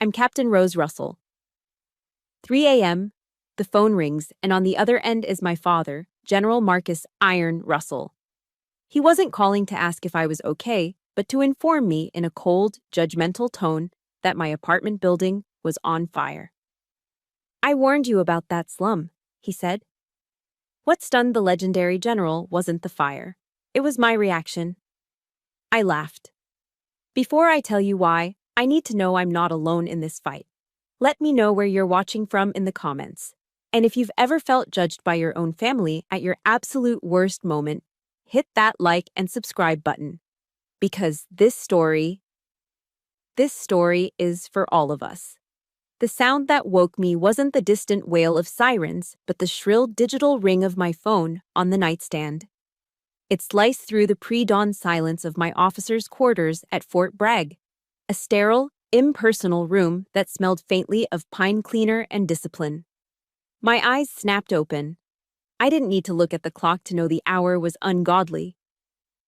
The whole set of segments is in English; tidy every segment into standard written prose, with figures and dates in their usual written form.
I'm Captain Rose Russell. 3 a.m., the phone rings, and on the other end is my father, General Marcus Iron Russell. He wasn't calling to ask if I was okay, but to inform me in a cold, judgmental tone that my apartment building was on fire. "I warned you about that slum," he said. What stunned the legendary general wasn't the fire. It was my reaction. I laughed. "Before I tell you why, I need to know I'm not alone in this fight. Let me know where you're watching from in the comments. And if you've ever felt judged by your own family at your absolute worst moment, hit that like and subscribe button. Because this story is for all of us." The sound that woke me wasn't the distant wail of sirens, but the shrill digital ring of my phone on the nightstand. It sliced through the pre-dawn silence of my officers' quarters at Fort Bragg, a sterile, impersonal room that smelled faintly of pine cleaner and discipline. My eyes snapped open. I didn't need to look at the clock to know the hour was ungodly.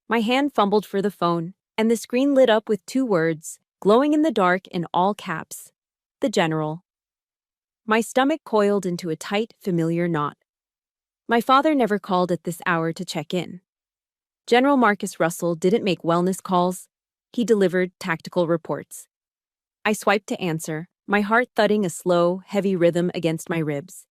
My hand fumbled for the phone, and the screen lit up with 2 words, glowing in the dark in all caps: the general. My stomach coiled into a tight, familiar knot. My father never called at this hour to check in. General Marcus Russell didn't make wellness calls. He delivered tactical reports. I swiped to answer, my heart thudding a slow, heavy rhythm against my ribs.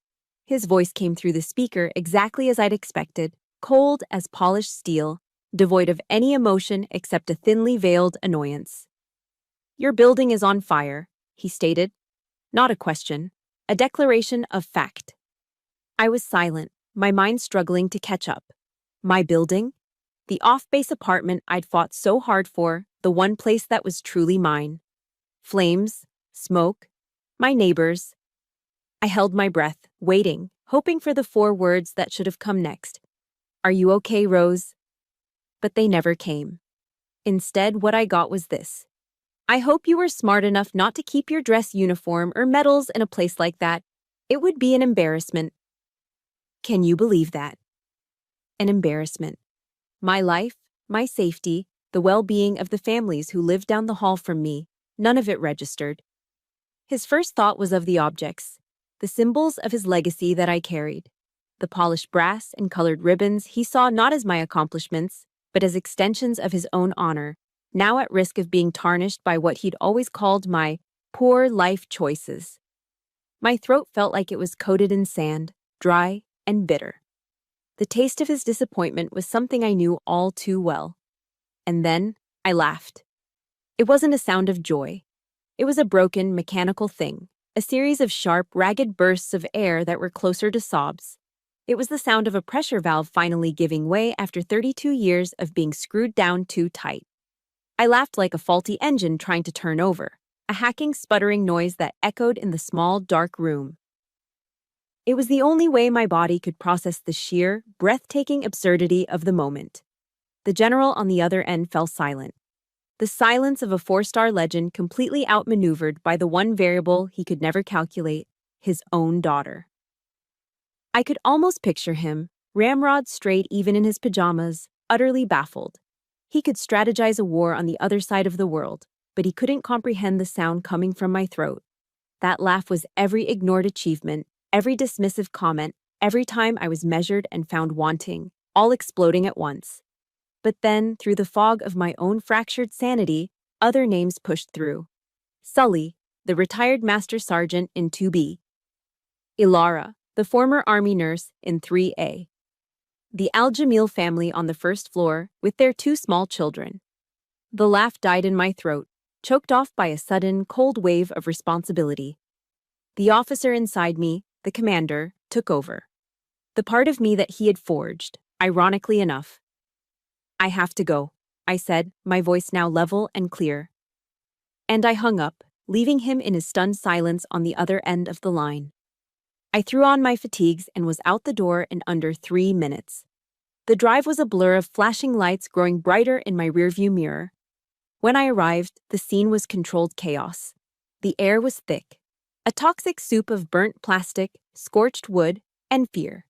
His voice came through the speaker exactly as I'd expected, cold as polished steel, devoid of any emotion except a thinly veiled annoyance. "Your building is on fire," he stated. Not a question, a declaration of fact. I was silent, my mind struggling to catch up. My building? The off-base apartment I'd fought so hard for, the one place that was truly mine. Flames, smoke, my neighbors. I held my breath, waiting, hoping for the 4 words that should have come next. "Are you okay, Rose?" But they never came. Instead, what I got was this: "I hope you were smart enough not to keep your dress uniform or medals in a place like that. It would be an embarrassment." Can you believe that? An embarrassment. My life, my safety, the well-being of the families who lived down the hall from me, none of it registered. His first thought was of the objects, the symbols of his legacy that I carried. The polished brass and colored ribbons he saw not as my accomplishments, but as extensions of his own honor, now at risk of being tarnished by what he'd always called my poor life choices. My throat felt like it was coated in sand, dry and bitter. The taste of his disappointment was something I knew all too well. And then I laughed. It wasn't a sound of joy. It was a broken, mechanical thing, a series of sharp, ragged bursts of air that were closer to sobs. It was the sound of a pressure valve finally giving way after 32 years of being screwed down too tight. I laughed like a faulty engine trying to turn over, a hacking, sputtering noise that echoed in the small, dark room. It was the only way my body could process the sheer, breathtaking absurdity of the moment. The general on the other end fell silent. The silence of a 4-star legend completely outmaneuvered by the one variable he could never calculate, his own daughter. I could almost picture him, ramrod straight even in his pajamas, utterly baffled. He could strategize a war on the other side of the world, but he couldn't comprehend the sound coming from my throat. That laugh was every ignored achievement, every dismissive comment, every time I was measured and found wanting, all exploding at once. But then, through the fog of my own fractured sanity, other names pushed through. Sully, the retired master sergeant in 2B. Ilara, the former army nurse in 3A. The Al-Jamil family on the first floor with their 2 small children. The laugh died in my throat, choked off by a sudden, cold wave of responsibility. The officer inside me, the commander, took over. The part of me that he had forged, ironically enough. "I have to go," I said, my voice now level and clear. And I hung up, leaving him in his stunned silence on the other end of the line. I threw on my fatigues and was out the door in under 3 minutes. The drive was a blur of flashing lights growing brighter in my rearview mirror. When I arrived, the scene was controlled chaos. The air was thick, a toxic soup of burnt plastic, scorched wood, and fear.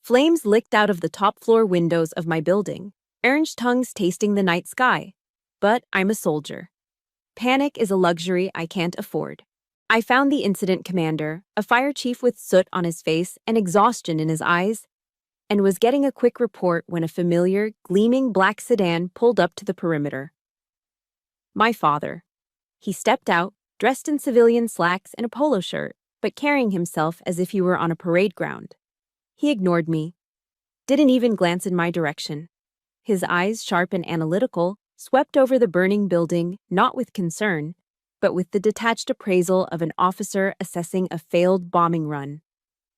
Flames licked out of the top-floor windows of my building, orange tongues tasting the night sky. But I'm a soldier. Panic is a luxury I can't afford. I found the incident commander, a fire chief with soot on his face and exhaustion in his eyes, and was getting a quick report when a familiar, gleaming black sedan pulled up to the perimeter. My father. He stepped out, dressed in civilian slacks and a polo shirt, but carrying himself as if he were on a parade ground. He ignored me, didn't even glance in my direction. His eyes, sharp and analytical, swept over the burning building, not with concern, but with the detached appraisal of an officer assessing a failed bombing run.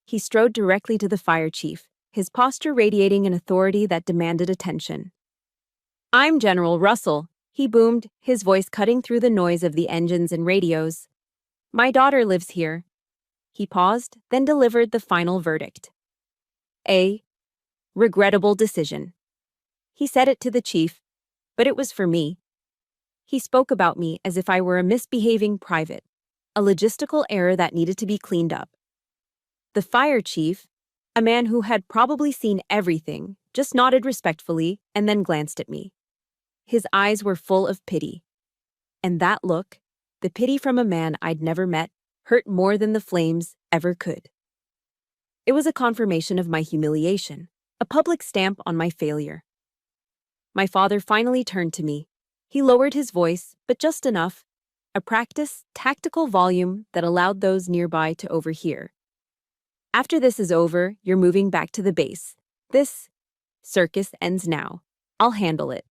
He strode directly to the fire chief, his posture radiating an authority that demanded attention. "I'm General Russell," he boomed, his voice cutting through the noise of the engines and radios. "My daughter lives here." He paused, then delivered the final verdict. A regrettable decision. He said it to the chief, but it was for me. He spoke about me as if I were a misbehaving private, a logistical error that needed to be cleaned up. The fire chief, a man who had probably seen everything, just nodded respectfully and then glanced at me. His eyes were full of pity. And that look, the pity from a man I'd never met, hurt more than the flames ever could. It was a confirmation of my humiliation, a public stamp on my failure. My father finally turned to me. He lowered his voice, but just enough, a practiced, tactical volume that allowed those nearby to overhear. "After this is over, you're moving back to the base. This circus ends now. I'll handle it."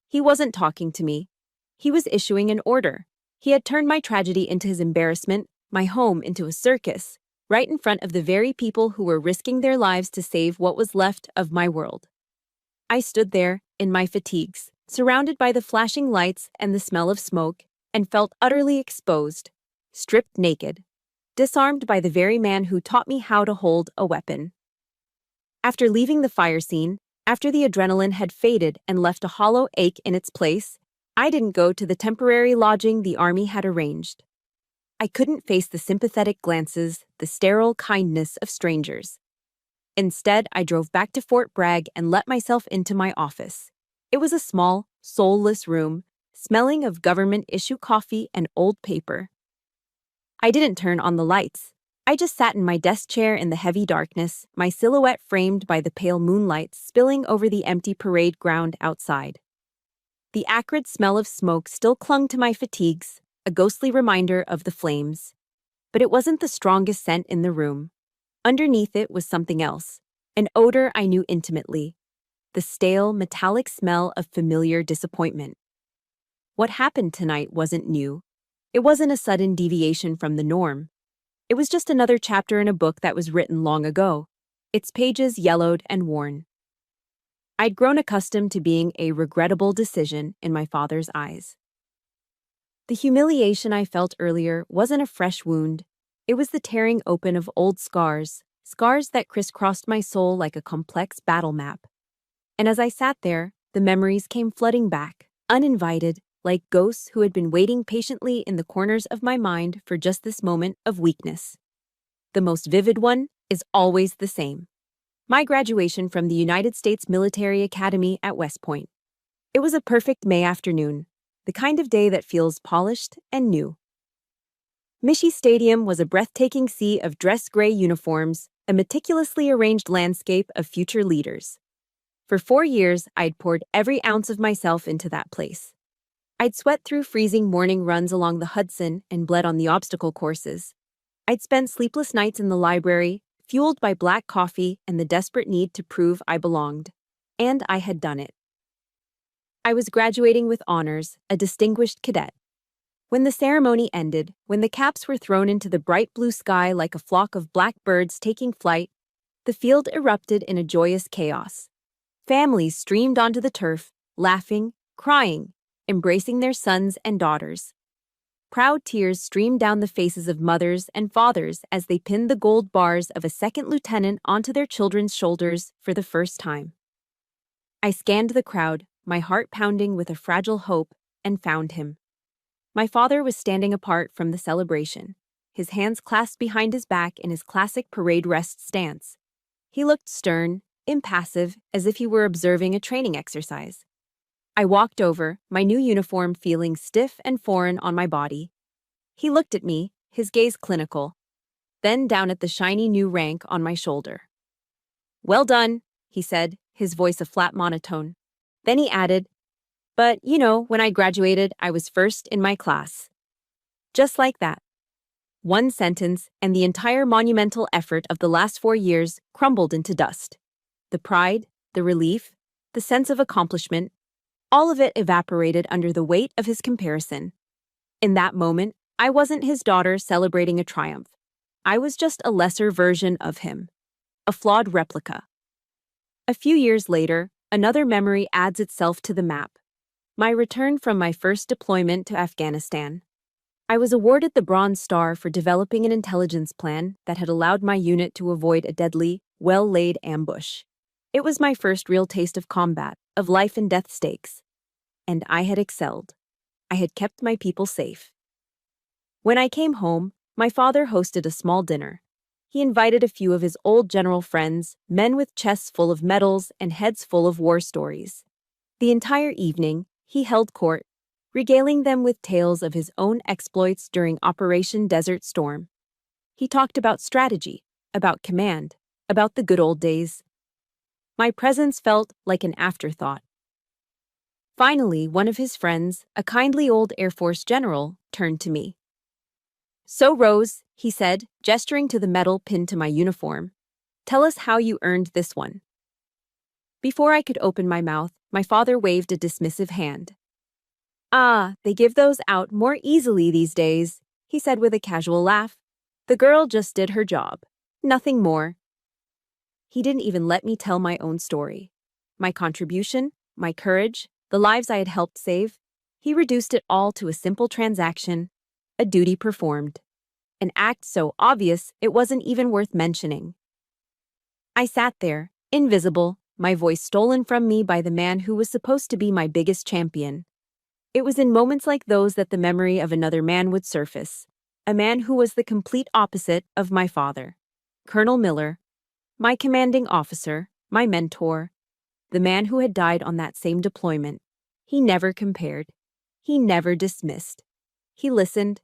He wasn't talking to me. He was issuing an order. He had turned my tragedy into his embarrassment, my home into a circus, right in front of the very people who were risking their lives to save what was left of my world. I stood there, in my fatigues, surrounded by the flashing lights and the smell of smoke, and felt utterly exposed, stripped naked, disarmed by the very man who taught me how to hold a weapon. After leaving the fire scene, after the adrenaline had faded and left a hollow ache in its place, I didn't go to the temporary lodging the army had arranged. I couldn't face the sympathetic glances, the sterile kindness of strangers. Instead, I drove back to Fort Bragg and let myself into my office. It was a small, soulless room, smelling of government-issue coffee and old paper. I didn't turn on the lights. I just sat in my desk chair in the heavy darkness, my silhouette framed by the pale moonlight spilling over the empty parade ground outside. The acrid smell of smoke still clung to my fatigues, a ghostly reminder of the flames. But it wasn't the strongest scent in the room. Underneath it was something else, an odor I knew intimately, the stale, metallic smell of familiar disappointment. What happened tonight wasn't new. It wasn't a sudden deviation from the norm. It was just another chapter in a book that was written long ago, its pages yellowed and worn. I'd grown accustomed to being a regrettable decision in my father's eyes. The humiliation I felt earlier wasn't a fresh wound. It was the tearing open of old scars, scars that crisscrossed my soul like a complex battle map. And as I sat there, the memories came flooding back, uninvited, like ghosts who had been waiting patiently in the corners of my mind for just this moment of weakness. The most vivid one is always the same. My graduation from the United States Military Academy at West Point. It was a perfect May afternoon, the kind of day that feels polished and new. Michie Stadium was a breathtaking sea of dress gray uniforms, a meticulously arranged landscape of future leaders. For 4 years, I'd poured every ounce of myself into that place. I'd sweat through freezing morning runs along the Hudson and bled on the obstacle courses. I'd spent sleepless nights in the library, fueled by black coffee and the desperate need to prove I belonged. And I had done it. I was graduating with honors, a distinguished cadet. When the ceremony ended, when the caps were thrown into the bright blue sky like a flock of black birds taking flight, the field erupted in a joyous chaos. Families streamed onto the turf, laughing, crying, embracing their sons and daughters. Proud tears streamed down the faces of mothers and fathers as they pinned the gold bars of a second lieutenant onto their children's shoulders for the first time. I scanned the crowd, my heart pounding with a fragile hope, and found him. My father was standing apart from the celebration, his hands clasped behind his back in his classic parade rest stance. He looked stern, impassive, as if he were observing a training exercise. I walked over, my new uniform feeling stiff and foreign on my body. He looked at me, his gaze clinical, then down at the shiny new rank on my shoulder. "Well done," he said, his voice a flat monotone. Then he added, "But, when I graduated, I was first in my class." Just like that. One sentence, and the entire monumental effort of the last 4 years crumbled into dust. The pride, the relief, the sense of accomplishment, all of it evaporated under the weight of his comparison. In that moment, I wasn't his daughter celebrating a triumph. I was just a lesser version of him, a flawed replica. A few years later, another memory adds itself to the map. My return from my first deployment to Afghanistan. I was awarded the Bronze Star for developing an intelligence plan that had allowed my unit to avoid a deadly, well-laid ambush. It was my first real taste of combat, of life and death stakes. And I had excelled. I had kept my people safe. When I came home, my father hosted a small dinner. He invited a few of his old general friends, men with chests full of medals and heads full of war stories. The entire evening, he held court, regaling them with tales of his own exploits during Operation Desert Storm. He talked about strategy, about command, about the good old days. My presence felt like an afterthought. Finally, one of his friends, a kindly old Air Force general, turned to me. "So, Rose," he said, gesturing to the medal pinned to my uniform, "tell us how you earned this one." Before I could open my mouth, my father waved a dismissive hand. "Ah, they give those out more easily these days," he said with a casual laugh. "The girl just did her job. Nothing more." He didn't even let me tell my own story. My contribution, my courage, the lives I had helped save. He reduced it all to a simple transaction, a duty performed. An act so obvious it wasn't even worth mentioning. I sat there, invisible, my voice stolen from me by the man who was supposed to be my biggest champion. It was in moments like those that the memory of another man would surface, a man who was the complete opposite of my father. Colonel Miller, my commanding officer, my mentor, the man who had died on that same deployment. He never compared. He never dismissed. He listened.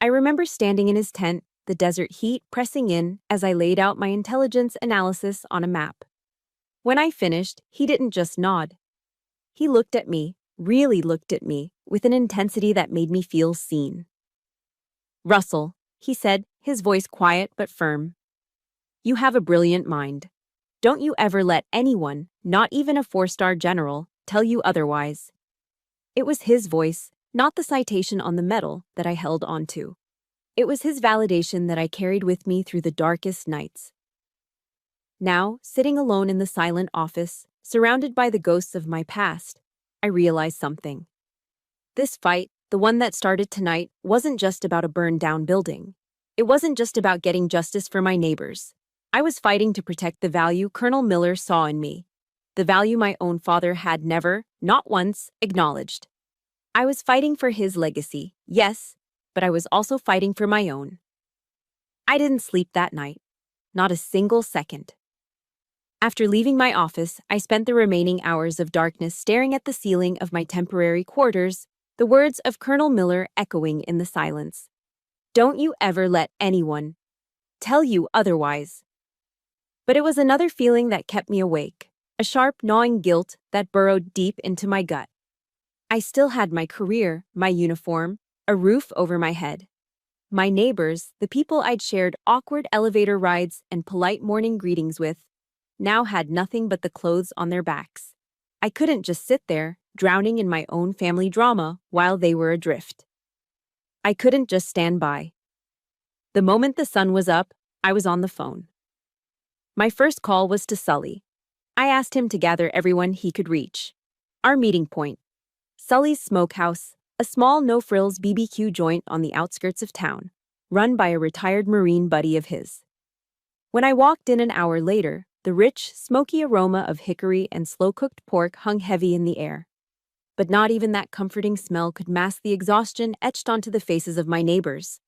I remember standing in his tent, the desert heat pressing in as I laid out my intelligence analysis on a map. When I finished, he didn't just nod. He looked at me, really looked at me, with an intensity that made me feel seen. "Russell," he said, his voice quiet but firm. "You have a brilliant mind. Don't you ever let anyone, not even a 4-star general, tell you otherwise." It was his voice, not the citation on the medal, that I held onto. It was his validation that I carried with me through the darkest nights. Now, sitting alone in the silent office, surrounded by the ghosts of my past, I realized something. This fight, the one that started tonight, wasn't just about a burned-down building. It wasn't just about getting justice for my neighbors. I was fighting to protect the value Colonel Miller saw in me, the value my own father had never, not once, acknowledged. I was fighting for his legacy, yes, but I was also fighting for my own. I didn't sleep that night, not a single second. After leaving my office, I spent the remaining hours of darkness staring at the ceiling of my temporary quarters, the words of Colonel Miller echoing in the silence. "Don't you ever let anyone tell you otherwise." But it was another feeling that kept me awake, a sharp, gnawing guilt that burrowed deep into my gut. I still had my career, my uniform, a roof over my head. My neighbors, the people I'd shared awkward elevator rides and polite morning greetings with, now had nothing but the clothes on their backs. I couldn't just sit there, drowning in my own family drama while they were adrift. I couldn't just stand by. The moment the sun was up, I was on the phone. My first call was to Sully. I asked him to gather everyone he could reach. Our meeting point. Sully's Smokehouse, a small no-frills BBQ joint on the outskirts of town, run by a retired Marine buddy of his. When I walked in an hour later, the rich, smoky aroma of hickory and slow-cooked pork hung heavy in the air. But not even that comforting smell could mask the exhaustion etched onto the faces of my neighbors.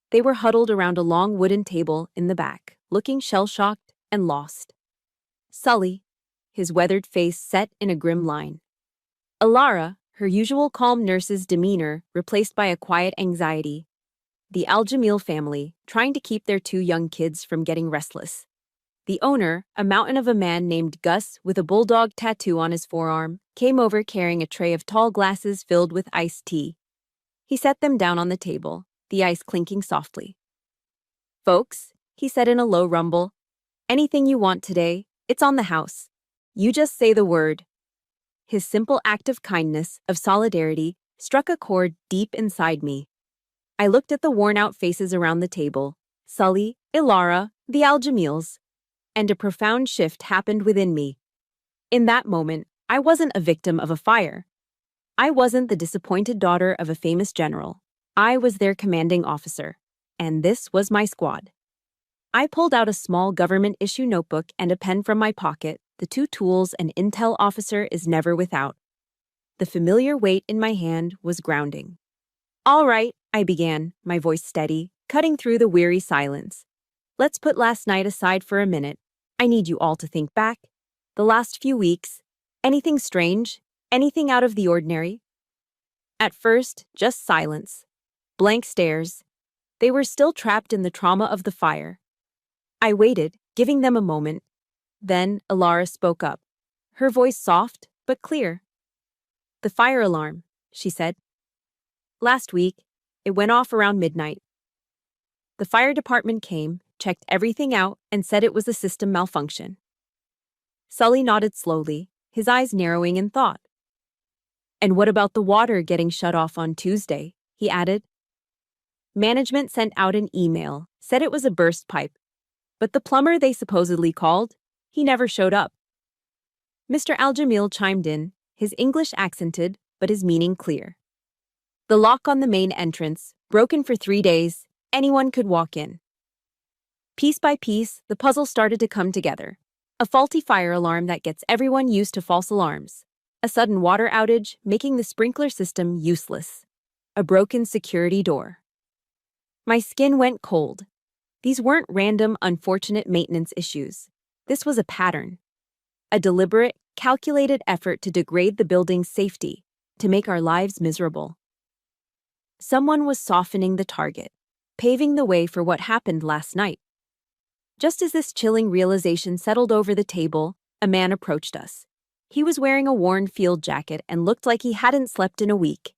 They were huddled around a long wooden table in the back, looking shell-shocked and lost. Sully, his weathered face set in a grim line. Alara, her usual calm nurse's demeanor replaced by a quiet anxiety. The Al-Jamil family, trying to keep their two young kids from getting restless. The owner, a mountain of a man named Gus with a bulldog tattoo on his forearm, came over carrying a tray of tall glasses filled with iced tea. He set them down on the table, the ice clinking softly. "Folks," he said in a low rumble, "anything you want today, it's on the house. You just say the word." His simple act of kindness, of solidarity, struck a chord deep inside me. I looked at the worn-out faces around the table, Sully, Ilara, the Al-Jamils, and a profound shift happened within me. In that moment, I wasn't a victim of a fire. I wasn't the disappointed daughter of a famous general. I was their commanding officer, and this was my squad. I pulled out a small government-issue notebook and a pen from my pocket, the two tools an intel officer is never without. The familiar weight in my hand was grounding. "All right," I began, my voice steady, cutting through the weary silence. "Let's put last night aside for a minute. I need you all to think back. The last few weeks. Anything strange? Anything out of the ordinary?" At first, just silence. Blank stares. They were still trapped in the trauma of the fire. I waited, giving them a moment. Then Alara spoke up, her voice soft but clear. "The fire alarm," she said. "Last week, it went off around midnight. The fire department came, checked everything out, and said it was a system malfunction." Sully nodded slowly, his eyes narrowing in thought. "And what about the water getting shut off on Tuesday?" he added. "Management sent out an email, said it was a burst pipe. But the plumber they supposedly called, he never showed up." Mr. Al-Jamil chimed in, his English accented, but his meaning clear. "The lock on the main entrance, broken for 3 days, anyone could walk in." Piece by piece, the puzzle started to come together. A faulty fire alarm that gets everyone used to false alarms. A sudden water outage, making the sprinkler system useless. A broken security door. My skin went cold. These weren't random, unfortunate maintenance issues. This was a pattern. A deliberate, calculated effort to degrade the building's safety, to make our lives miserable. Someone was softening the target, paving the way for what happened last night. Just as this chilling realization settled over the table, a man approached us. He was wearing a worn field jacket and looked like he hadn't slept in a week.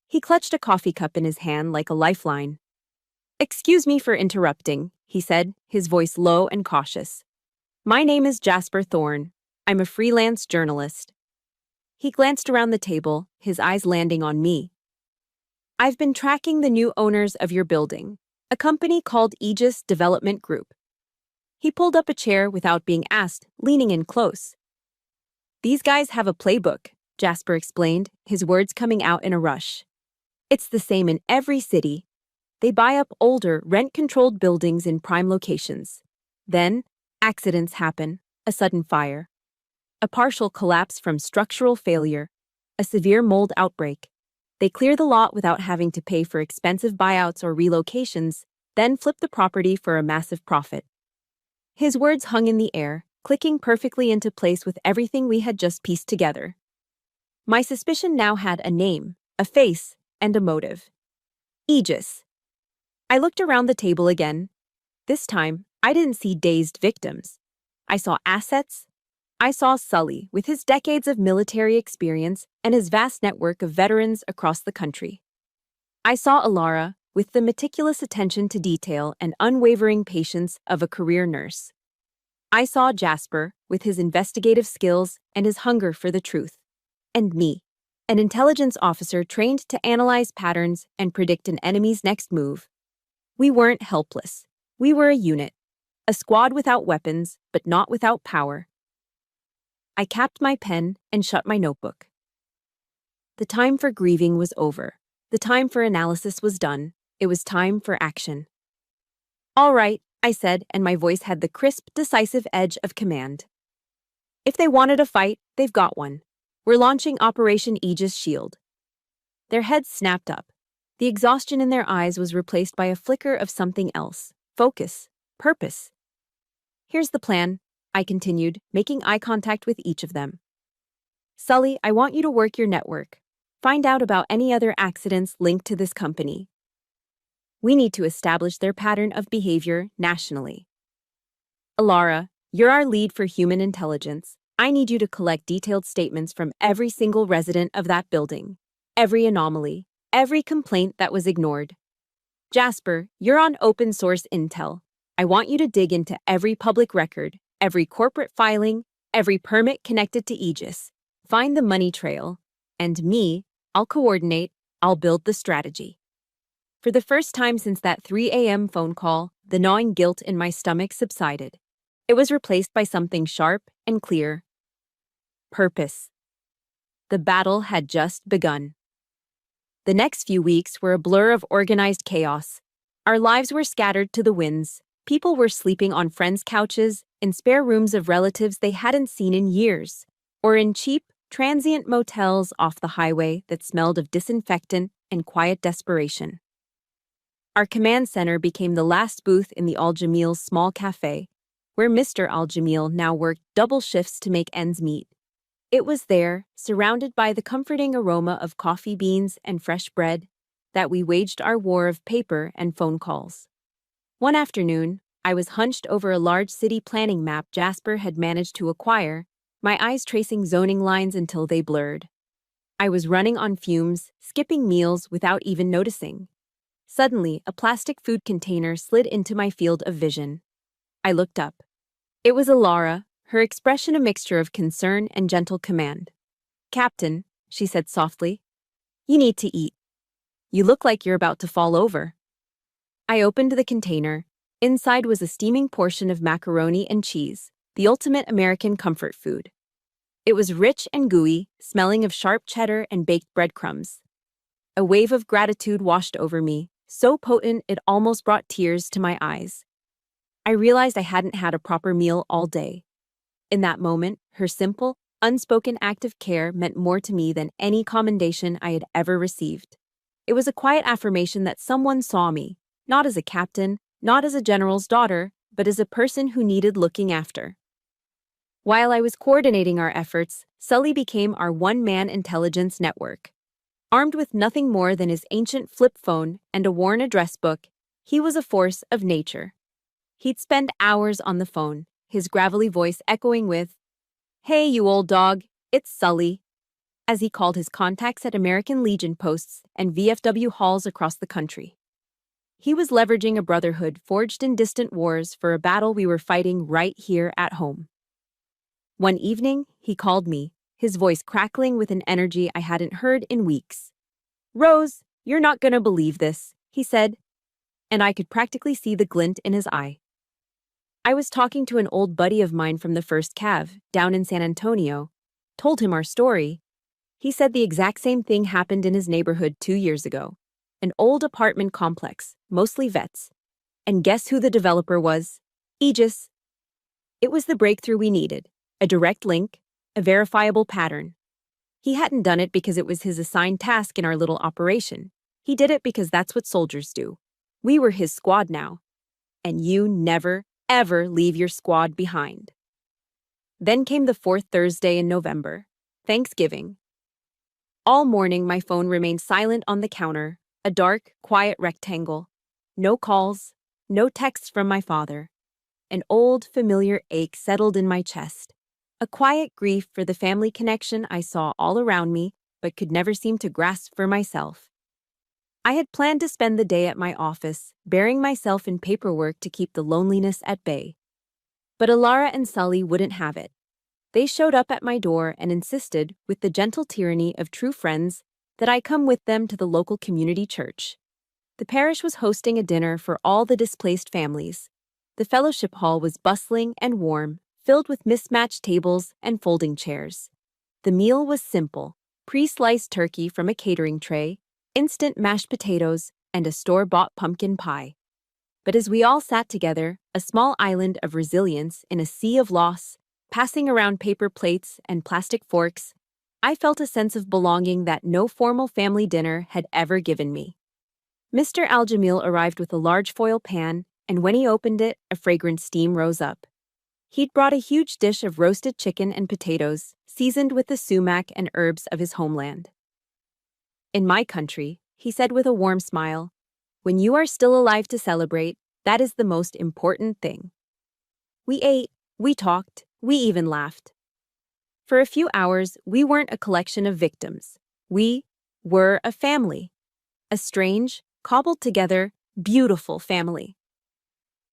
He clutched a coffee cup in his hand like a lifeline. "Excuse me for interrupting," he said, his voice low and cautious. "My name is Jasper Thorne. I'm a freelance journalist." He glanced around the table, his eyes landing on me. "I've been tracking the new owners of your building, a company called Aegis Development Group." He pulled up a chair without being asked, leaning in close. "These guys have a playbook," Jasper explained, his words coming out in a rush. "It's the same in every city. They buy up older, rent-controlled buildings in prime locations. Then, accidents happen, a sudden fire, a partial collapse from structural failure, a severe mold outbreak. They clear the lot without having to pay for expensive buyouts or relocations, then flip the property for a massive profit." His words hung in the air, clicking perfectly into place with everything we had just pieced together. My suspicion now had a name, a face, and a motive. Aegis. I looked around the table again. This time, I didn't see dazed victims. I saw assets. I saw Sully, with his decades of military experience and his vast network of veterans across the country. I saw Alara, with the meticulous attention to detail and unwavering patience of a career nurse. I saw Jasper, with his investigative skills and his hunger for the truth. And me, an intelligence officer trained to analyze patterns and predict an enemy's next move. We weren't helpless. We were a unit, a squad without weapons, but not without power. I capped my pen and shut my notebook. The time for grieving was over. The time for analysis was done. It was time for action. "All right," I said, and my voice had the crisp, decisive edge of command. "If they wanted a fight, they've got one. We're launching Operation Aegis Shield." Their heads snapped up. The exhaustion in their eyes was replaced by a flicker of something else. Focus. Purpose. "Here's the plan," I continued, making eye contact with each of them. Sully, I want you to work your network. Find out about any other accidents linked to this company. We need to establish their pattern of behavior nationally. Alara, you're our lead for human intelligence. I need you to collect detailed statements from every single resident of that building, every anomaly, every complaint that was ignored. Jasper, you're on open source intel. I want you to dig into every public record, every corporate filing, every permit connected to Aegis. Find the money trail. And me, I'll coordinate, I'll build the strategy. For the first time since that 3 a.m. phone call, the gnawing guilt in my stomach subsided. It was replaced by something sharp and clear. Purpose. The battle had just begun. The next few weeks were a blur of organized chaos. Our lives were scattered to the winds. People were sleeping on friends' couches, in spare rooms of relatives they hadn't seen in years, or in cheap, transient motels off the highway that smelled of disinfectant and quiet desperation. Our command center became the last booth in the Al-Jamil's small cafe, where Mr. Al-Jamil now worked double shifts to make ends meet. It was there, surrounded by the comforting aroma of coffee beans and fresh bread, that we waged our war of paper and phone calls. One afternoon, I was hunched over a large city planning map Jasper had managed to acquire, my eyes tracing zoning lines until they blurred. I was running on fumes, skipping meals without even noticing. Suddenly, a plastic food container slid into my field of vision. I looked up. It was Alara, her expression a mixture of concern and gentle command. "Captain," she said softly, "you need to eat. You look like you're about to fall over." I opened the container. Inside was a steaming portion of macaroni and cheese, the ultimate American comfort food. It was rich and gooey, smelling of sharp cheddar and baked breadcrumbs. A wave of gratitude washed over me, so potent it almost brought tears to my eyes. I realized I hadn't had a proper meal all day. In that moment, her simple, unspoken act of care meant more to me than any commendation I had ever received. It was a quiet affirmation that someone saw me, not as a captain, not as a general's daughter, but as a person who needed looking after. While I was coordinating our efforts, Sully became our one-man intelligence network. Armed with nothing more than his ancient flip phone and a worn address book, he was a force of nature. He'd spend hours on the phone, his gravelly voice echoing with, "Hey, you old dog, it's Sully," as he called his contacts at American Legion posts and VFW halls across the country. He was leveraging a brotherhood forged in distant wars for a battle we were fighting right here at home. One evening, he called me, his voice crackling with an energy I hadn't heard in weeks. "Rose, you're not gonna believe this," he said, and I could practically see the glint in his eye. I was talking to an old buddy of mine from the 1st Cav, down in San Antonio, told him our story. He said the exact same thing happened in his neighborhood 2 years ago. An old apartment complex, mostly vets. And guess who the developer was? Aegis. It was the breakthrough we needed, a direct link, a verifiable pattern. He hadn't done it because it was his assigned task in our little operation. He did it because that's what soldiers do. We were his squad now. And you never, ever leave your squad behind. Then came the 4th Thursday in November, Thanksgiving. All morning my phone remained silent on the counter, a dark, quiet rectangle. No calls, no texts from my father. An old, familiar ache settled in my chest. A quiet grief for the family connection I saw all around me, but could never seem to grasp for myself. I had planned to spend the day at my office, burying myself in paperwork to keep the loneliness at bay. But Alara and Sully wouldn't have it. They showed up at my door and insisted, with the gentle tyranny of true friends, that I come with them to the local community church. The parish was hosting a dinner for all the displaced families. The fellowship hall was bustling and warm, filled with mismatched tables and folding chairs. The meal was simple: pre-sliced turkey from a catering tray, instant mashed potatoes, and a store-bought pumpkin pie. But as we all sat together, a small island of resilience in a sea of loss, passing around paper plates and plastic forks, I felt a sense of belonging that no formal family dinner had ever given me. Mr. Al-Jamil arrived with a large foil pan, and when he opened it, a fragrant steam rose up. He'd brought a huge dish of roasted chicken and potatoes, seasoned with the sumac and herbs of his homeland. In my country, he said with a warm smile, when you are still alive to celebrate, that is the most important thing. We ate, we talked, we even laughed. For a few hours, we weren't a collection of victims. We were a family. A strange, cobbled together, beautiful family.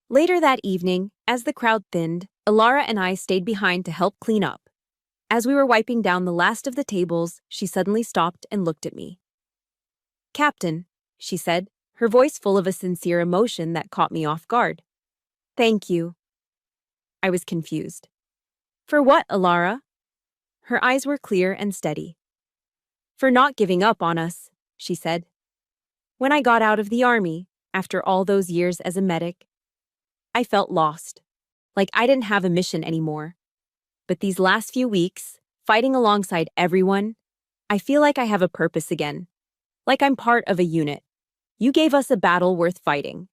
Later that evening, as the crowd thinned, Alara and I stayed behind to help clean up. As we were wiping down the last of the tables, she suddenly stopped and looked at me. "Captain," she said, her voice full of a sincere emotion that caught me off guard. "Thank you." I was confused. "For what, Alara?" Her eyes were clear and steady. "For not giving up on us," she said. "When I got out of the army, after all those years as a medic, I felt lost, like I didn't have a mission anymore. But these last few weeks, fighting alongside everyone, I feel like I have a purpose again, like I'm part of a unit. You gave us a battle worth fighting."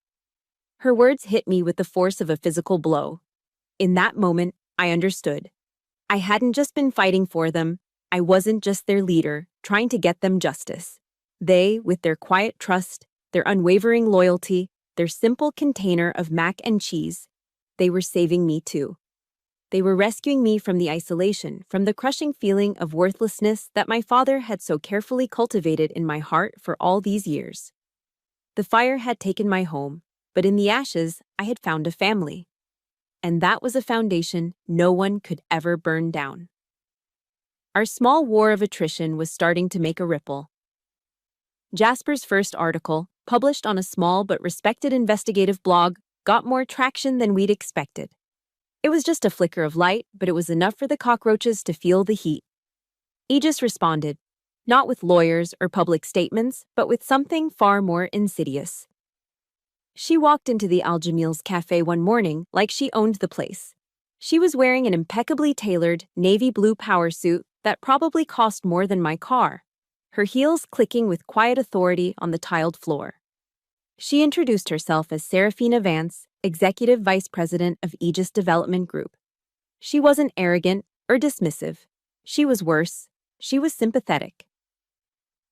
Her words hit me with the force of a physical blow. In that moment, I understood. I hadn't just been fighting for them. I wasn't just their leader, trying to get them justice. They, with their quiet trust, their unwavering loyalty, their simple container of mac and cheese, they were saving me too. They were rescuing me from the isolation, from the crushing feeling of worthlessness that my father had so carefully cultivated in my heart for all these years. The fire had taken my home, but in the ashes, I had found a family. And that was a foundation no one could ever burn down. Our small war of attrition was starting to make a ripple. Jasper's first article, published on a small but respected investigative blog, got more traction than we'd expected. It was just a flicker of light, but it was enough for the cockroaches to feel the heat. Aegis responded, not with lawyers or public statements, but with something far more insidious. She walked into the Al-Jamil's cafe one morning like she owned the place. She was wearing an impeccably tailored navy blue power suit that probably cost more than my car, her heels clicking with quiet authority on the tiled floor. She introduced herself as Serafina Vance, Executive Vice President of Aegis Development Group. She wasn't arrogant or dismissive. She was worse. She was sympathetic.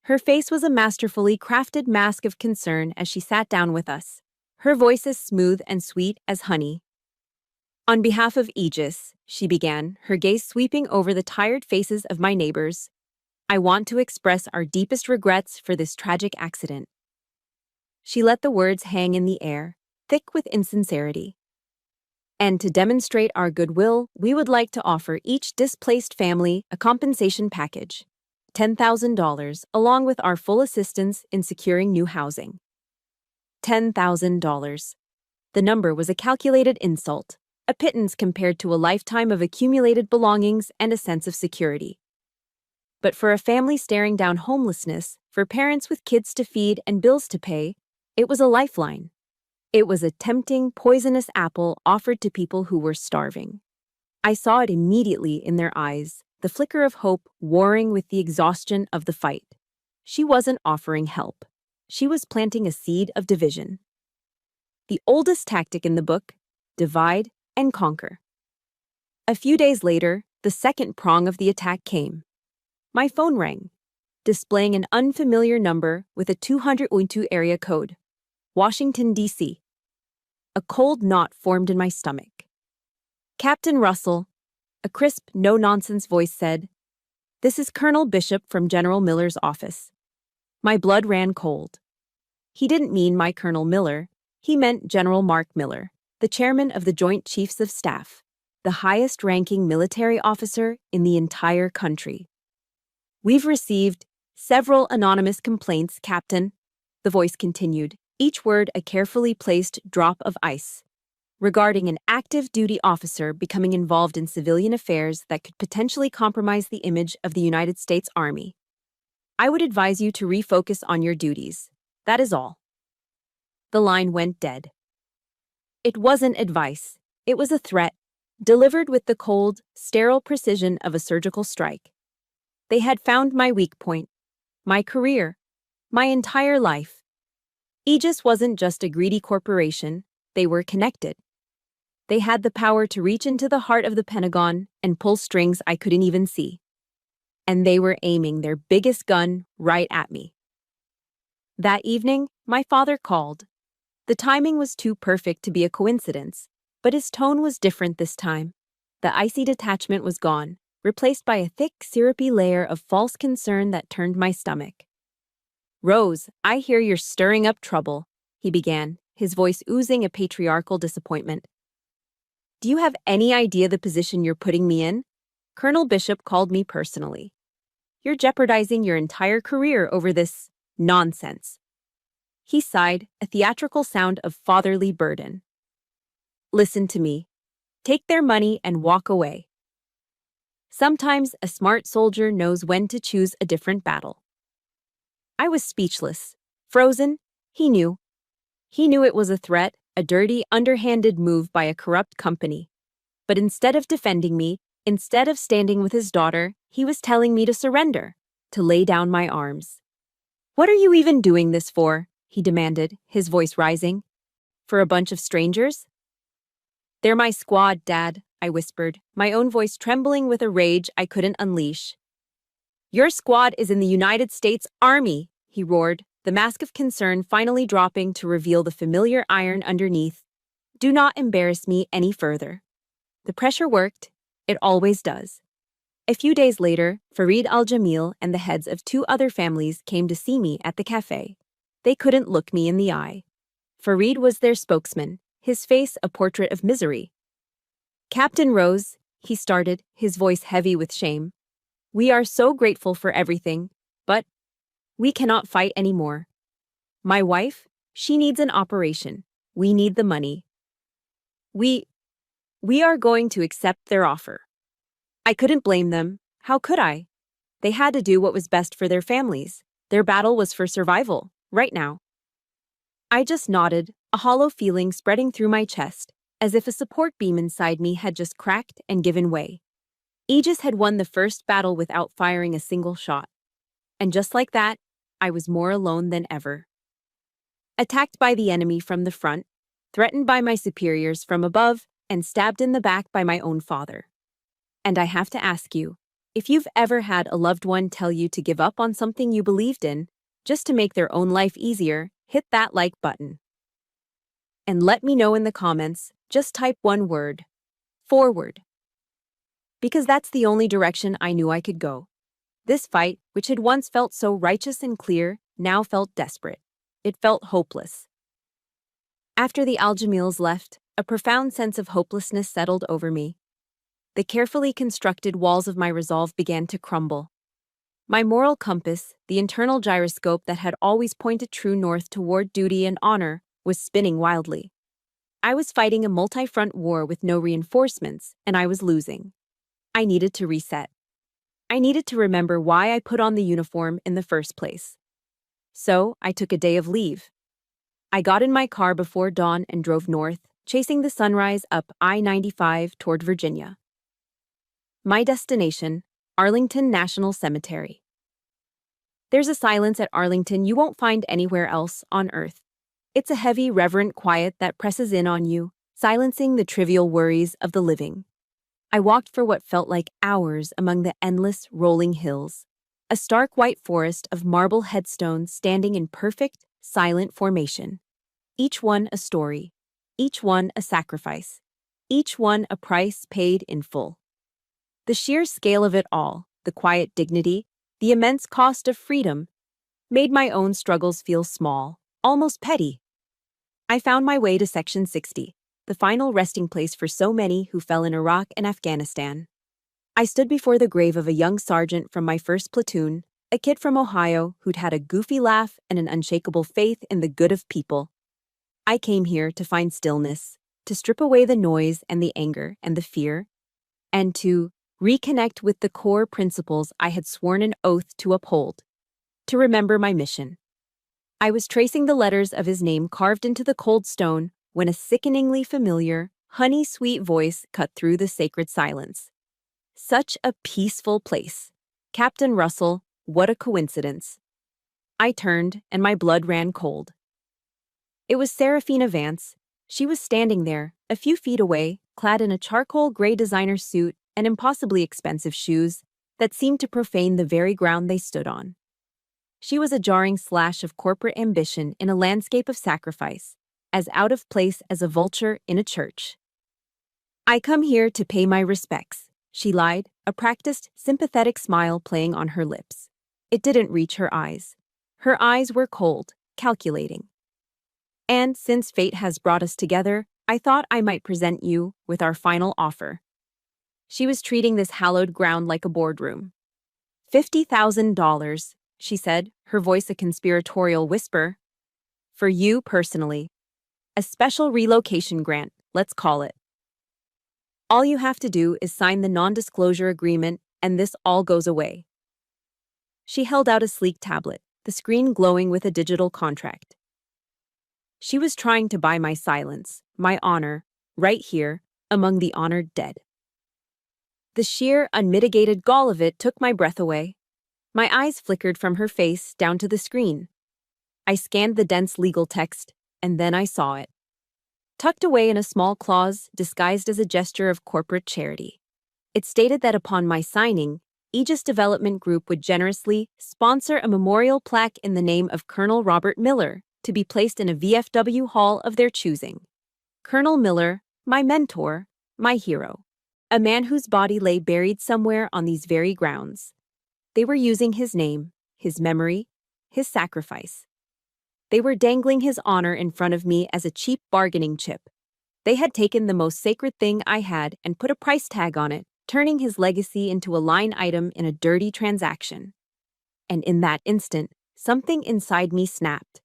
Her face was a masterfully crafted mask of concern as she sat down with us, her voice as smooth and sweet as honey. "On behalf of Aegis," she began, her gaze sweeping over the tired faces of my neighbors, "I want to express our deepest regrets for this tragic accident." She let the words hang in the air, thick with insincerity. "And to demonstrate our goodwill, we would like to offer each displaced family a compensation package, $10,000, along with our full assistance in securing new housing." $10,000. The number was a calculated insult, a pittance compared to a lifetime of accumulated belongings and a sense of security. But for a family staring down homelessness, for parents with kids to feed and bills to pay, it was a lifeline. It was a tempting, poisonous apple offered to people who were starving. I saw it immediately in their eyes, the flicker of hope warring with the exhaustion of the fight. She wasn't offering help. She was planting a seed of division. The oldest tactic in the book, divide and conquer. A few days later, the second prong of the attack came. My phone rang, displaying an unfamiliar number with a 202 area code. Washington, D.C. A cold knot formed in my stomach. "Captain Russell," a crisp, no-nonsense voice said, "this is Colonel Bishop from General Miller's office." My blood ran cold. He didn't mean my Colonel Miller. He meant General Mark Miller, the chairman of the Joint Chiefs of Staff, the highest-ranking military officer in the entire country. "We've received several anonymous complaints, Captain," the voice continued, each word a carefully placed drop of ice, "regarding an active duty officer becoming involved in civilian affairs that could potentially compromise the image of the United States Army. I would advise you to refocus on your duties. That is all." The line went dead. It wasn't advice. It was a threat, delivered with the cold, sterile precision of a surgical strike. They had found my weak point, my career, my entire life. Aegis wasn't just a greedy corporation, they were connected. They had the power to reach into the heart of the Pentagon and pull strings I couldn't even see. And they were aiming their biggest gun right at me. That evening, my father called. The timing was too perfect to be a coincidence, but his tone was different this time. The icy detachment was gone, replaced by a thick, syrupy layer of false concern that turned my stomach. "Rose, I hear you're stirring up trouble," he began, his voice oozing a patriarchal disappointment. "Do you have any idea the position you're putting me in? Colonel Bishop called me personally. You're jeopardizing your entire career over this nonsense." He sighed, a theatrical sound of fatherly burden. "Listen to me. Take their money and walk away. Sometimes a smart soldier knows when to choose a different battle." I was speechless, frozen. He knew. He knew it was a threat, a dirty, underhanded move by a corrupt company. But instead of defending me, instead of standing with his daughter, he was telling me to surrender, to lay down my arms. "What are you even doing this for?" he demanded, his voice rising. "For a bunch of strangers?" "They're my squad, Dad," I whispered, my own voice trembling with a rage I couldn't unleash. "Your squad is in the United States Army," he roared, the mask of concern finally dropping to reveal the familiar iron underneath. "Do not embarrass me any further." The pressure worked. It always does. A few days later, Farid al-Jamil and the heads of 2 other families came to see me at the cafe. They couldn't look me in the eye. Farid was their spokesman, his face a portrait of misery. "Captain Rose," he started, his voice heavy with shame. "We are so grateful for everything, but we cannot fight anymore. My wife, she needs an operation. We need the money. We are going to accept their offer." I couldn't blame them. How could I? They had to do what was best for their families. Their battle was for survival, right now. I just nodded, a hollow feeling spreading through my chest, as if a support beam inside me had just cracked and given way. Aegis had won the first battle without firing a single shot. And just like that, I was more alone than ever. Attacked by the enemy from the front, threatened by my superiors from above, and stabbed in the back by my own father. And I have to ask you, if you've ever had a loved one tell you to give up on something you believed in, just to make their own life easier, hit that like button. And let me know in the comments, just type one word: forward. Because that's the only direction I knew I could go. This fight, which had once felt so righteous and clear, now felt desperate. It felt hopeless. After the Al-Jamils left, a profound sense of hopelessness settled over me. The carefully constructed walls of my resolve began to crumble. My moral compass, the internal gyroscope that had always pointed true north toward duty and honor, was spinning wildly. I was fighting a multi-front war with no reinforcements, and I was losing. I needed to reset. I needed to remember why I put on the uniform in the first place. So, I took a day of leave. I got in my car before dawn and drove north, chasing the sunrise up I-95 toward Virginia. My destination, Arlington National Cemetery. There's a silence at Arlington you won't find anywhere else on Earth. It's a heavy, reverent quiet that presses in on you, silencing the trivial worries of the living. I walked for what felt like hours among the endless, rolling hills. A stark white forest of marble headstones standing in perfect, silent formation. Each one a story. Each one a sacrifice. Each one a price paid in full. The sheer scale of it all, the quiet dignity, the immense cost of freedom, made my own struggles feel small, almost petty. I found my way to Section 60, the final resting place for so many who fell in Iraq and Afghanistan. I stood before the grave of a young sergeant from my first platoon, a kid from Ohio who'd had a goofy laugh and an unshakable faith in the good of people. I came here to find stillness, to strip away the noise and the anger and the fear, and to reconnect with the core principles I had sworn an oath to uphold, to remember my mission. I was tracing the letters of his name carved into the cold stone when a sickeningly familiar, honey-sweet voice cut through the sacred silence. Such a peaceful place. Captain Russell, what a coincidence. I turned, and my blood ran cold. It was Seraphina Vance. She was standing there, a few feet away, clad in a charcoal gray designer suit and impossibly expensive shoes that seemed to profane the very ground they stood on. She was a jarring slash of corporate ambition in a landscape of sacrifice, as out of place as a vulture in a church. "I come here to pay my respects," she lied, a practiced, sympathetic smile playing on her lips. It didn't reach her eyes. Her eyes were cold, calculating. "And since fate has brought us together, I thought I might present you with our final offer." She was treating this hallowed ground like a boardroom. $50,000, she said, her voice a conspiratorial whisper. "For you personally. A special relocation grant, let's call it. All you have to do is sign the non-disclosure agreement, and this all goes away." She held out a sleek tablet, the screen glowing with a digital contract. She was trying to buy my silence, my honor, right here, among the honored dead. The sheer, unmitigated gall of it took my breath away. My eyes flickered from her face down to the screen. I scanned the dense legal text, and then I saw it. Tucked away in a small clause disguised as a gesture of corporate charity. It stated that upon my signing, Aegis Development Group would generously sponsor a memorial plaque in the name of Colonel Robert Miller to be placed in a VFW hall of their choosing. Colonel Miller, my mentor, my hero. A man whose body lay buried somewhere on these very grounds. They were using his name, his memory, his sacrifice. They were dangling his honor in front of me as a cheap bargaining chip. They had taken the most sacred thing I had and put a price tag on it, turning his legacy into a line item in a dirty transaction. And in that instant, something inside me snapped.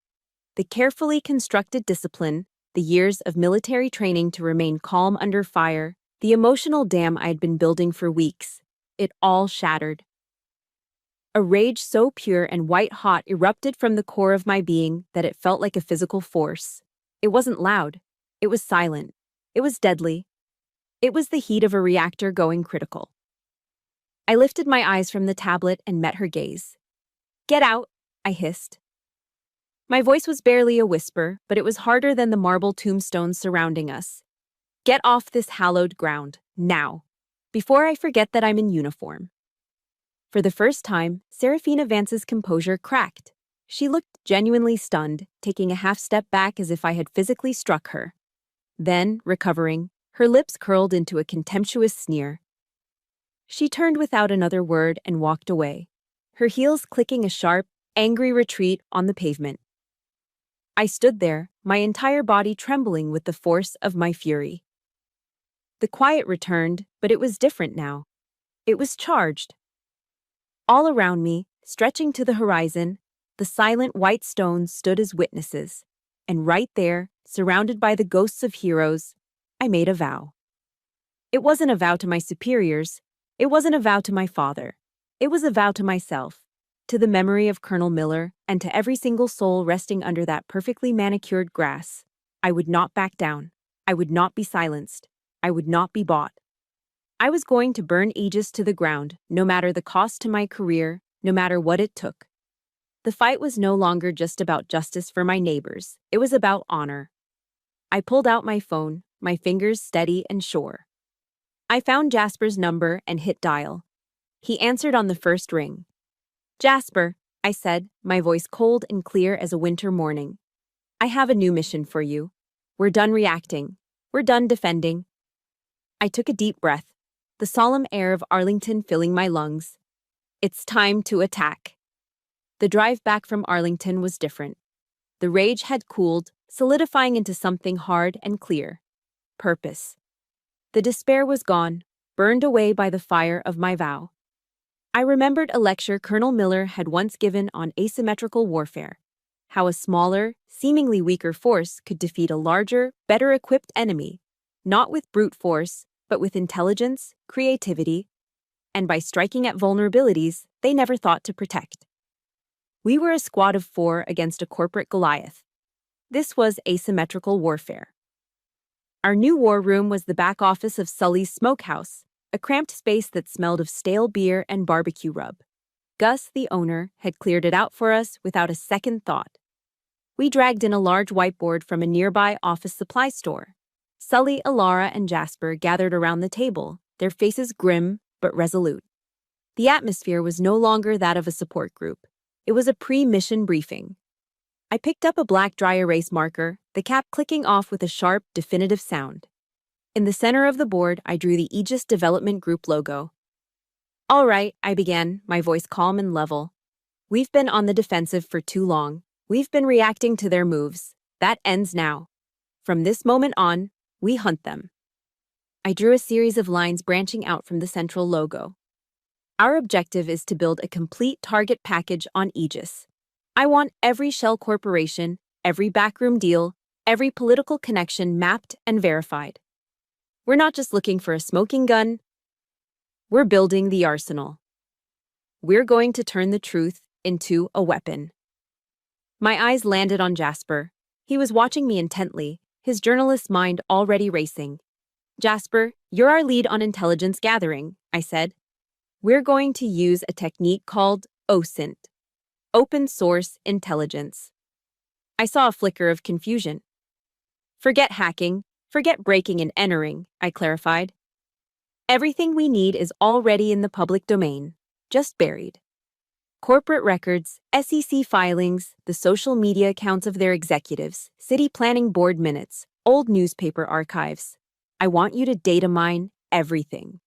The carefully constructed discipline, the years of military training to remain calm under fire, the emotional dam I had been building for weeks, it all shattered. A rage so pure and white-hot erupted from the core of my being that it felt like a physical force. It wasn't loud. It was silent. It was deadly. It was the heat of a reactor going critical. I lifted my eyes from the tablet and met her gaze. "Get out," I hissed. My voice was barely a whisper, but it was harder than the marble tombstones surrounding us. "Get off this hallowed ground, now, before I forget that I'm in uniform." For the first time, Serafina Vance's composure cracked. She looked genuinely stunned, taking a half step back as if I had physically struck her. Then, recovering, her lips curled into a contemptuous sneer. She turned without another word and walked away, her heels clicking a sharp, angry retreat on the pavement. I stood there, my entire body trembling with the force of my fury. The quiet returned, but it was different now. It was charged. All around me, stretching to the horizon, the silent white stones stood as witnesses, and right there, surrounded by the ghosts of heroes, I made a vow. It wasn't a vow to my superiors, it wasn't a vow to my father, it was a vow to myself, to the memory of Colonel Miller, and to every single soul resting under that perfectly manicured grass. I would not back down, I would not be silenced, I would not be bought. I was going to burn Aegis to the ground, no matter the cost to my career, no matter what it took. The fight was no longer just about justice for my neighbors, it was about honor. I pulled out my phone, my fingers steady and sure. I found Jasper's number and hit dial. He answered on the first ring. "Jasper," I said, my voice cold and clear as a winter morning. "I have a new mission for you. We're done reacting. We're done defending." I took a deep breath, the solemn air of Arlington filling my lungs. It's time to attack. The drive back from Arlington was different. The rage had cooled, solidifying into something hard and clear. Purpose. The despair was gone, burned away by the fire of my vow. I remembered a lecture Colonel Miller had once given on asymmetrical warfare, how a smaller, seemingly weaker force could defeat a larger, better-equipped enemy, not with brute force, but with intelligence, creativity, and by striking at vulnerabilities they never thought to protect. We were a squad of 4 against a corporate Goliath. This was asymmetrical warfare. Our new war room was the back office of Sully's Smokehouse, a cramped space that smelled of stale beer and barbecue rub. Gus, the owner, had cleared it out for us without a second thought. We dragged in a large whiteboard from a nearby office supply store. Sully, Alara, and Jasper gathered around the table, their faces grim but resolute. The atmosphere was no longer that of a support group. It was a pre-mission briefing. I picked up a black dry erase marker, the cap clicking off with a sharp, definitive sound. In the center of the board, I drew the Aegis Development Group logo. "All right," I began, my voice calm and level. "We've been on the defensive for too long. We've been reacting to their moves. That ends now. From this moment on, we hunt them." I drew a series of lines branching out from the central logo. "Our objective is to build a complete target package on Aegis. I want every shell corporation, every backroom deal, every political connection mapped and verified. We're not just looking for a smoking gun. We're building the arsenal. We're going to turn the truth into a weapon." My eyes landed on Jasper. He was watching me intently, his journalist's mind already racing. "Jasper, you're our lead on intelligence gathering," I said. "We're going to use a technique called OSINT, Open Source Intelligence." I saw a flicker of confusion. "Forget hacking, forget breaking and entering," I clarified. "Everything we need is already in the public domain, just buried. Corporate records, SEC filings, the social media accounts of their executives, city planning board minutes, old newspaper archives. I want you to data mine everything.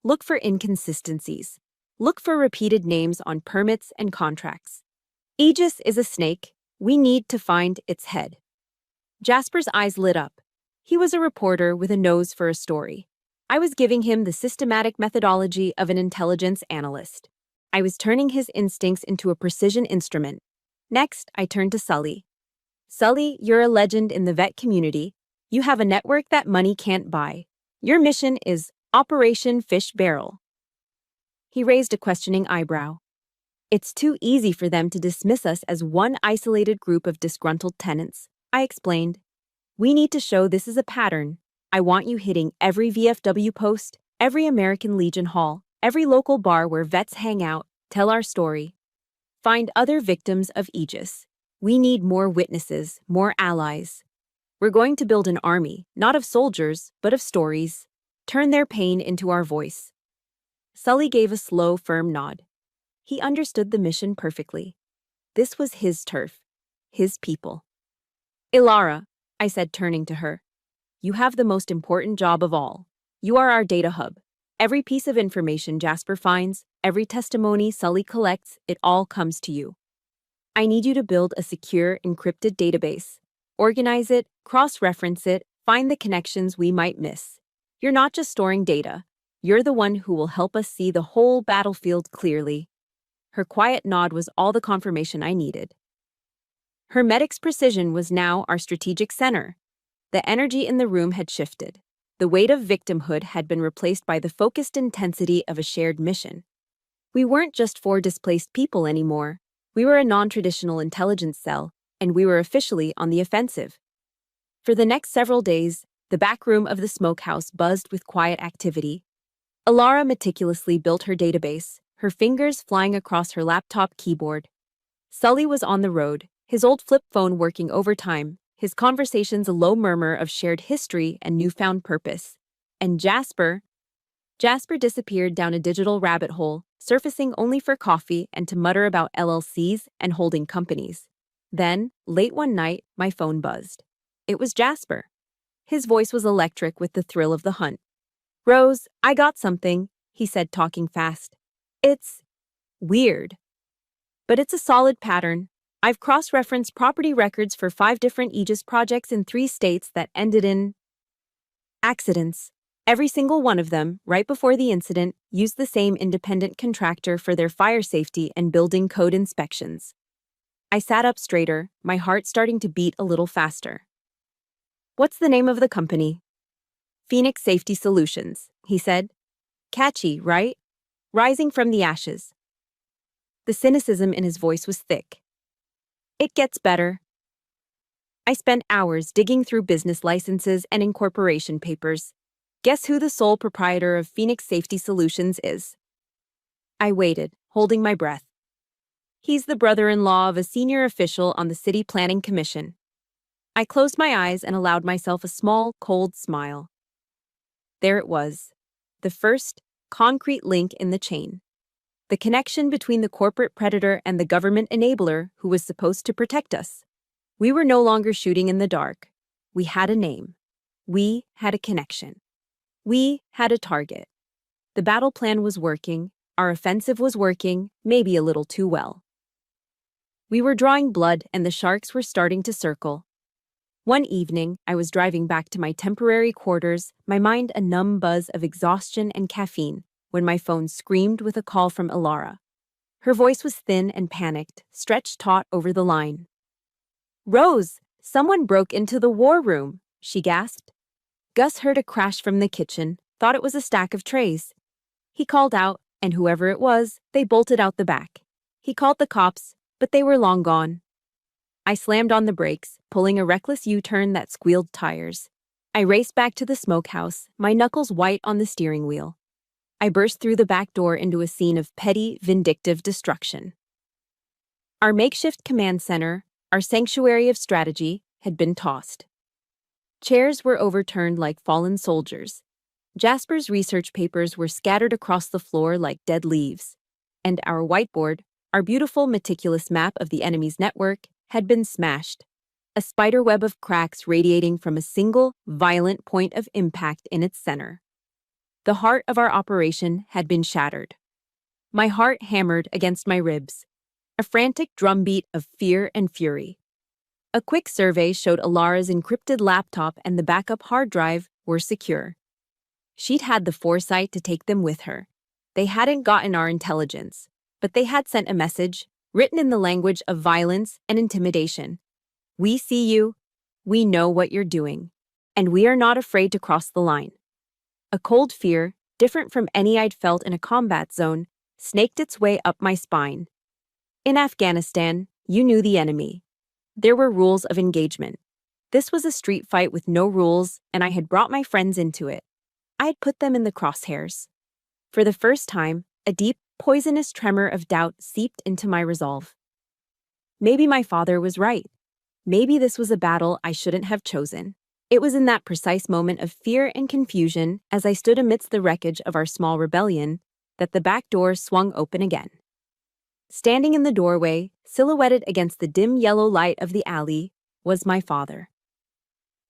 Look for inconsistencies. Look for repeated names on permits and contracts. Aegis is a snake. We need to find its head." Jasper's eyes lit up. He was a reporter with a nose for a story. I was giving him the systematic methodology of an intelligence analyst. I was turning his instincts into a precision instrument. Next, I turned to Sully. "Sully, you're a legend in the vet community. You have a network that money can't buy. Your mission is Operation Fish Barrel." He raised a questioning eyebrow. "It's too easy for them to dismiss us as one isolated group of disgruntled tenants," I explained. "We need to show this is a pattern. I want you hitting every VFW post, every American Legion hall, every local bar where vets hang out, tell our story. Find other victims of Aegis. We need more witnesses, more allies. We're going to build an army, not of soldiers, but of stories. Turn their pain into our voice." Sully gave a slow, firm nod. He understood the mission perfectly. This was his turf, his people. "Ilara," I said, turning to her, "you have the most important job of all. You are our data hub. Every piece of information Jasper finds, every testimony Sully collects, it all comes to you. I need you to build a secure, encrypted database. Organize it, cross-reference it, find the connections we might miss. You're not just storing data. You're the one who will help us see the whole battlefield clearly." Her quiet nod was all the confirmation I needed. Hermetic's precision was now our strategic center. The energy in the room had shifted. The weight of victimhood had been replaced by the focused intensity of a shared mission. We weren't just four displaced people anymore. We were a non-traditional intelligence cell, and we were officially on the offensive. For the next several days, the back room of the smokehouse buzzed with quiet activity. Alara meticulously built her database, her fingers flying across her laptop keyboard. Sully was on the road, his old flip phone working overtime, his conversations a low murmur of shared history and newfound purpose. And Jasper disappeared down a digital rabbit hole, surfacing only for coffee and to mutter about LLCs and holding companies. Then, late one night, my phone buzzed. It was Jasper. His voice was electric with the thrill of the hunt. "Rose, I got something," he said, talking fast. "It's weird, but it's a solid pattern. I've cross-referenced property records for 5 different Aegis projects in 3 states that ended in accidents. Every single one of them, right before the incident, used the same independent contractor for their fire safety and building code inspections." I sat up straighter, my heart starting to beat a little faster. "What's the name of the company?" "Phoenix Safety Solutions," he said. "Catchy, right? Rising from the ashes." The cynicism in his voice was thick. "It gets better." I spent hours digging through business licenses and incorporation papers. Guess who the sole proprietor of Phoenix Safety Solutions is? I waited, holding my breath. He's the brother-in-law of a senior official on the City Planning Commission. I closed my eyes and allowed myself a small, cold smile. There it was, the first concrete link in the chain. The connection between the corporate predator and the government enabler who was supposed to protect us. We were no longer shooting in the dark. We had a name. We had a connection. We had a target. The battle plan was working. Our offensive was working, maybe a little too well. We were drawing blood and the sharks were starting to circle. One evening, I was driving back to my temporary quarters, my mind a numb buzz of exhaustion and caffeine, when my phone screamed with a call from Ilara. Her voice was thin and panicked, stretched taut over the line. "Rose, someone broke into the war room," she gasped. Gus heard a crash from the kitchen, thought it was a stack of trays. He called out, and whoever it was, they bolted out the back. He called the cops, but they were long gone. I slammed on the brakes, pulling a reckless U-turn that squealed tires. I raced back to the smokehouse, my knuckles white on the steering wheel. I burst through the back door into a scene of petty, vindictive destruction. Our makeshift command center, our sanctuary of strategy, had been tossed. Chairs were overturned like fallen soldiers. Jasper's research papers were scattered across the floor like dead leaves. And our whiteboard, our beautiful, meticulous map of the enemy's network, had been smashed. A spiderweb of cracks radiating from a single, violent point of impact in its center. The heart of our operation had been shattered. My heart hammered against my ribs. A frantic drumbeat of fear and fury. A quick survey showed Ilara's encrypted laptop and the backup hard drive were secure. She'd had the foresight to take them with her. They hadn't gotten our intelligence, but they had sent a message, written in the language of violence and intimidation. "We see you, we know what you're doing, and we are not afraid to cross the line." A cold fear, different from any I'd felt in a combat zone, snaked its way up my spine. In Afghanistan, you knew the enemy. There were rules of engagement. This was a street fight with no rules, and I had brought my friends into it. I had put them in the crosshairs. For the first time, a deep, poisonous tremor of doubt seeped into my resolve. Maybe my father was right. Maybe this was a battle I shouldn't have chosen. It was in that precise moment of fear and confusion, as I stood amidst the wreckage of our small rebellion, that the back door swung open again. Standing in the doorway, silhouetted against the dim yellow light of the alley, was my father.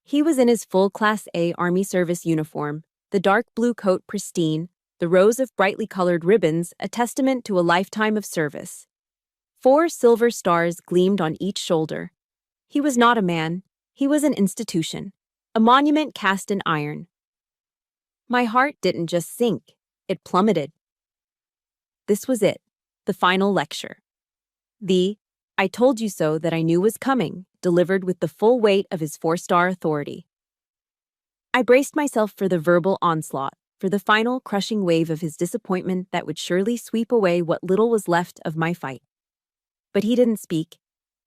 He was in his full Class A Army service uniform, the dark blue coat pristine, the rows of brightly colored ribbons a testament to a lifetime of service. 4 silver stars gleamed on each shoulder. He was not a man, he was an institution, a monument cast in iron. My heart didn't just sink, it plummeted. This was it, the final lecture. The "I told you so" that I knew was coming, delivered with the full weight of his 4-star authority. I braced myself for the verbal onslaught, for the final crushing wave of his disappointment that would surely sweep away what little was left of my fight. But he didn't speak.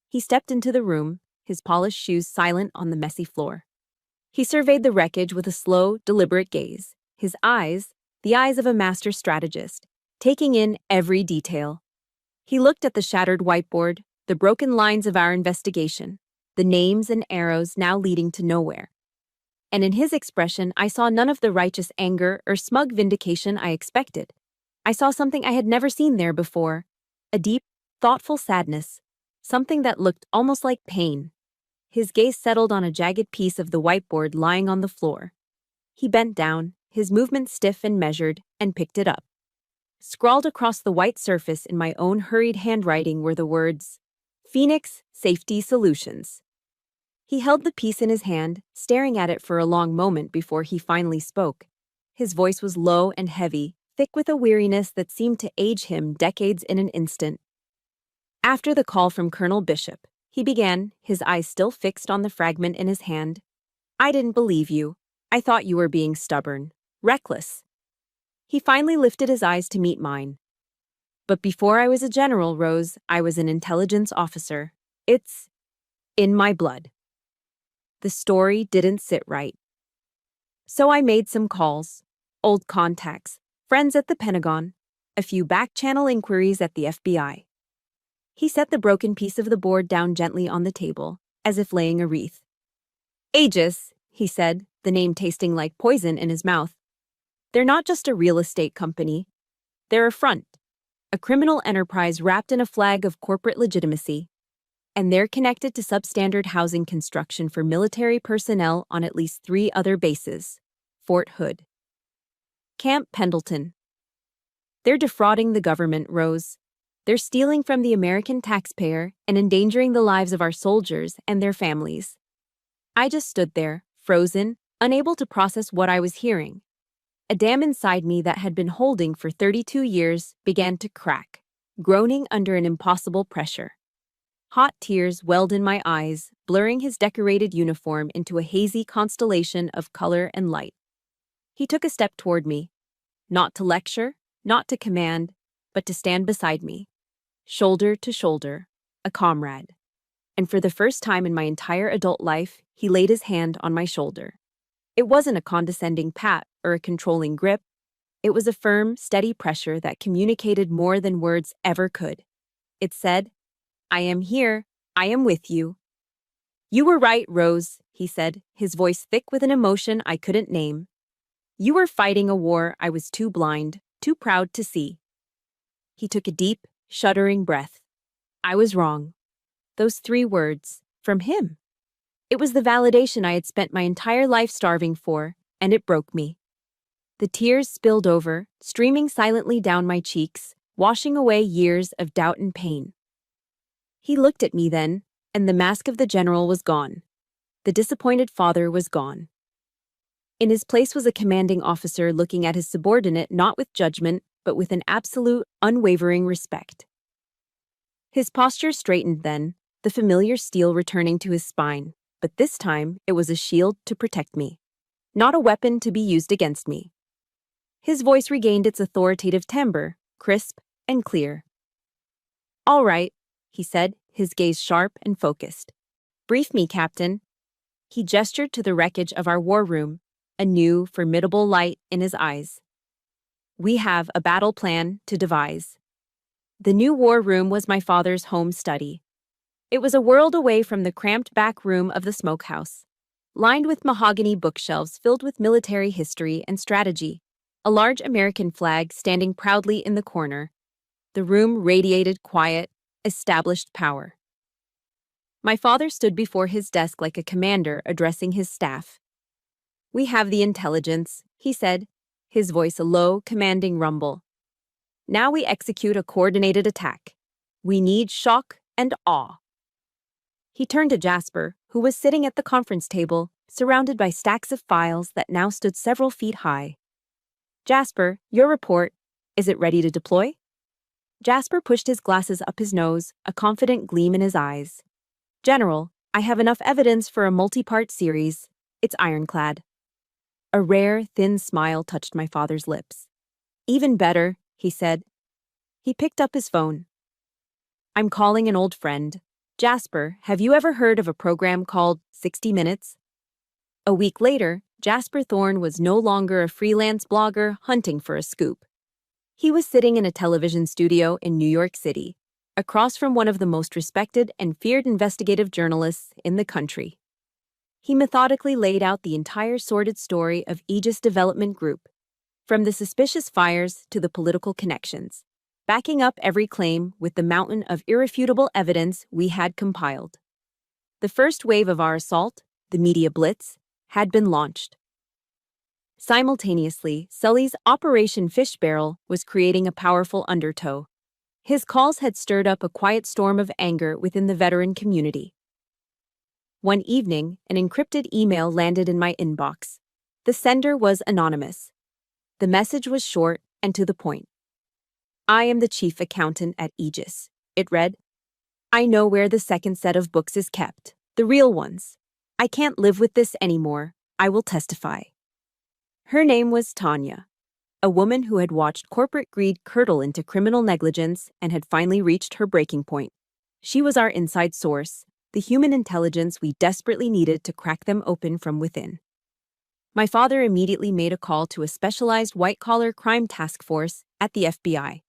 He stepped into the room, his polished shoes silent on the messy floor. He surveyed the wreckage with a slow, deliberate gaze, his eyes, the eyes of a master strategist, taking in every detail. He looked at the shattered whiteboard, the broken lines of our investigation, the names and arrows now leading to nowhere. And in his expression, I saw none of the righteous anger or smug vindication I expected. I saw something I had never seen there before, a deep, thoughtful sadness, something that looked almost like pain. His gaze settled on a jagged piece of the whiteboard lying on the floor. He bent down, his movement stiff and measured, and picked it up. Scrawled across the white surface in my own hurried handwriting were the words, "Phoenix Safety Solutions." He held the piece in his hand, staring at it for a long moment before he finally spoke. His voice was low and heavy, thick with a weariness that seemed to age him decades in an instant. After the call from Colonel Bishop, he began, his eyes still fixed on the fragment in his hand. "I didn't believe you. I thought you were being stubborn, reckless." He finally lifted his eyes to meet mine. "But before I was a general, Rose, I was an intelligence officer. It's in my blood." The story didn't sit right. So I made some calls, old contacts, friends at the Pentagon, a few back-channel inquiries at the FBI. He set the broken piece of the board down gently on the table, as if laying a wreath. Aegis, he said, the name tasting like poison in his mouth. They're not just a real estate company. They're a front, a criminal enterprise wrapped in a flag of corporate legitimacy. And they're connected to substandard housing construction for military personnel on at least 3 other bases. Fort Hood. Camp Pendleton. They're defrauding the government, Rose. They're stealing from the American taxpayer and endangering the lives of our soldiers and their families. I just stood there, frozen, unable to process what I was hearing. A dam inside me that had been holding for 32 years began to crack, groaning under an impossible pressure. Hot tears welled in my eyes, blurring his decorated uniform into a hazy constellation of color and light. He took a step toward me, not to lecture, not to command, but to stand beside me, shoulder to shoulder, a comrade. And for the first time in my entire adult life, he laid his hand on my shoulder. It wasn't a condescending pat or a controlling grip. It was a firm, steady pressure that communicated more than words ever could. It said, "I am here. I am with you." "You were right, Rose," he said, his voice thick with an emotion I couldn't name. "You were fighting a war I was too blind, too proud to see." He took a deep, shuddering breath. I was wrong. Those 3 words, from him. It was the validation I had spent my entire life starving for, and it broke me. The tears spilled over, streaming silently down my cheeks, washing away years of doubt and pain. He looked at me then, and the mask of the general was gone. The disappointed father was gone. In his place was a commanding officer looking at his subordinate not with judgment, but with an absolute, unwavering respect. His posture straightened then, the familiar steel returning to his spine, but this time it was a shield to protect me, not a weapon to be used against me. His voice regained its authoritative timbre, crisp and clear. "All right," he said, his gaze sharp and focused. "Brief me, Captain." He gestured to the wreckage of our war room, a new, formidable light in his eyes. "We have a battle plan to devise." The new war room was my father's home study. It was a world away from the cramped back room of the smokehouse, lined with mahogany bookshelves filled with military history and strategy, a large American flag standing proudly in the corner. The room radiated quiet, established power. My father stood before his desk like a commander addressing his staff. "We have the intelligence," he said, his voice a low, commanding rumble. "Now we execute a coordinated attack. We need shock and awe." He turned to Jasper, who was sitting at the conference table, surrounded by stacks of files that now stood several feet high. "Jasper, your report. Is it ready to deploy?" Jasper pushed his glasses up his nose, a confident gleam in his eyes. "General, I have enough evidence for a multi-part series. It's ironclad." A rare, thin smile touched my father's lips. "Even better," he said. He picked up his phone. "I'm calling an old friend. Jasper, have you ever heard of a program called 60 Minutes? A week later, Jasper Thorne was no longer a freelance blogger hunting for a scoop. He was sitting in a television studio in New York City, across from one of the most respected and feared investigative journalists in the country. He methodically laid out the entire sordid story of Aegis Development Group, from the suspicious fires to the political connections, backing up every claim with the mountain of irrefutable evidence we had compiled. The first wave of our assault, the media blitz, had been launched. Simultaneously, Sully's Operation Fish Barrel was creating a powerful undertow. His calls had stirred up a quiet storm of anger within the veteran community. One evening, an encrypted email landed in my inbox. The sender was anonymous. The message was short and to the point. "I am the chief accountant at Aegis," it read. "I know where the second set of books is kept, the real ones. I can't live with this anymore. I will testify." Her name was Tanya, a woman who had watched corporate greed curdle into criminal negligence and had finally reached her breaking point. She was our inside source, the human intelligence we desperately needed to crack them open from within. My father immediately made a call to a specialized white-collar crime task force at the FBI.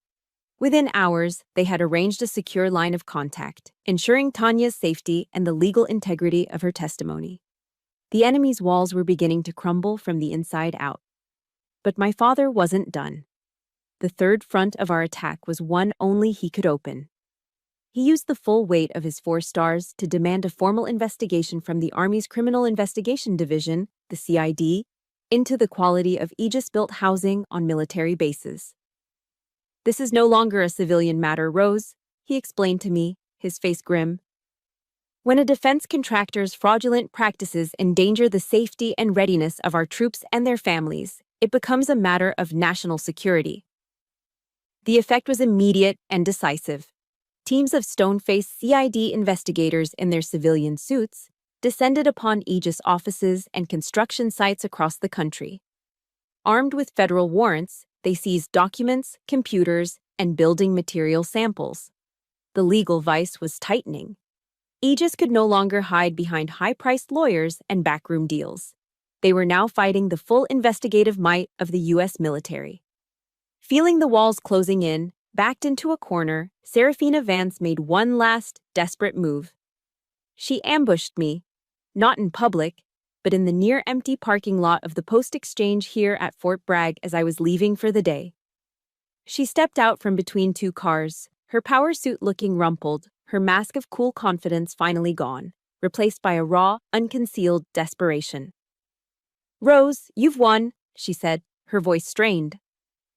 Within hours, they had arranged a secure line of contact, ensuring Tanya's safety and the legal integrity of her testimony. The enemy's walls were beginning to crumble from the inside out. But my father wasn't done. The third front of our attack was one only he could open. He used the full weight of his 4 stars to demand a formal investigation from the Army's Criminal Investigation Division, the CID, into the quality of Aegis-built housing on military bases. "This is no longer a civilian matter, Rose," he explained to me, his face grim. "When a defense contractor's fraudulent practices endanger the safety and readiness of our troops and their families, it becomes a matter of national security." The effect was immediate and decisive. Teams of stone-faced CID investigators in their civilian suits descended upon Aegis offices and construction sites across the country. Armed with federal warrants, they seized documents, computers, and building material samples. The legal vice was tightening. Aegis could no longer hide behind high-priced lawyers and backroom deals. They were now fighting the full investigative might of the U.S. military. Feeling the walls closing in, backed into a corner, Serafina Vance made one last, desperate move. She ambushed me, not in public, but in the near-empty parking lot of the post exchange here at Fort Bragg as I was leaving for the day. She stepped out from between 2 cars, her power suit looking rumpled, her mask of cool confidence finally gone, replaced by a raw, unconcealed desperation. "Rose, you've won," she said, her voice strained.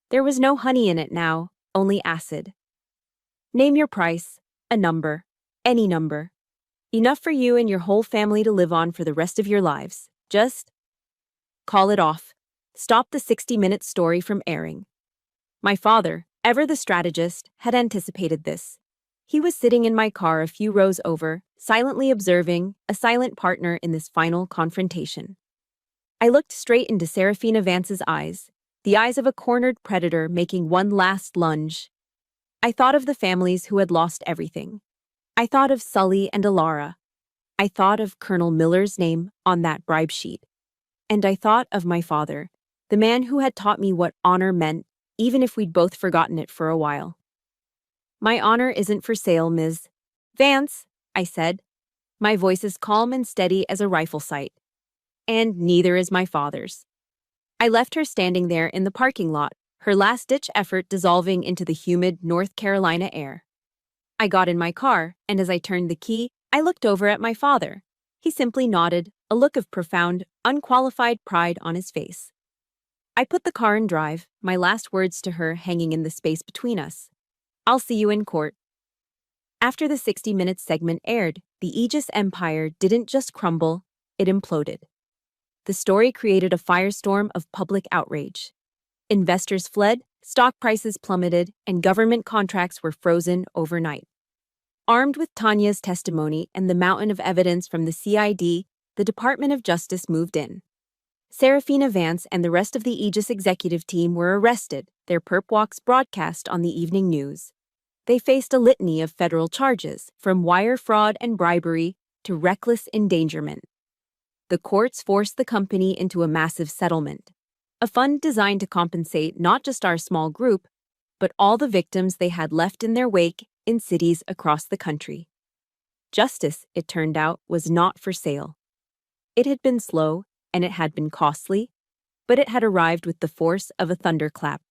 There was no honey in it now, only acid. "Name your price, a number, any number. Enough for you and your whole family to live on for the rest of your lives. Just call it off. Stop the 60-minute story from airing." My father, ever the strategist, had anticipated this. He was sitting in my car a few rows over, silently observing, a silent partner in this final confrontation. I looked straight into Serafina Vance's eyes, the eyes of a cornered predator making one last lunge. I thought of the families who had lost everything. I thought of Sully and Alara. I thought of Colonel Miller's name on that bribe sheet. And I thought of my father, the man who had taught me what honor meant, even if we'd both forgotten it for a while. "My honor isn't for sale, Ms. Vance," I said, my voice as calm and steady as a rifle sight. "And neither is my father's." I left her standing there in the parking lot, her last-ditch effort dissolving into the humid North Carolina air. I got in my car, and as I turned the key, I looked over at my father. He simply nodded, a look of profound, unqualified pride on his face. I put the car in drive, my last words to her hanging in the space between us. "I'll see you in court." After the 60-minute segment aired, the Aegis empire didn't just crumble, it imploded. The story created a firestorm of public outrage. Investors fled, stock prices plummeted, and government contracts were frozen overnight. Armed with Tanya's testimony and the mountain of evidence from the CID, the Department of Justice moved in. Serafina Vance and the rest of the Aegis executive team were arrested, their perp walks broadcast on the evening news. They faced a litany of federal charges, from wire fraud and bribery to reckless endangerment. The courts forced the company into a massive settlement, a fund designed to compensate not just our small group, but all the victims they had left in their wake in cities across the country. Justice, it turned out, was not for sale. It had been slow, and it had been costly, but it had arrived with the force of a thunderclap.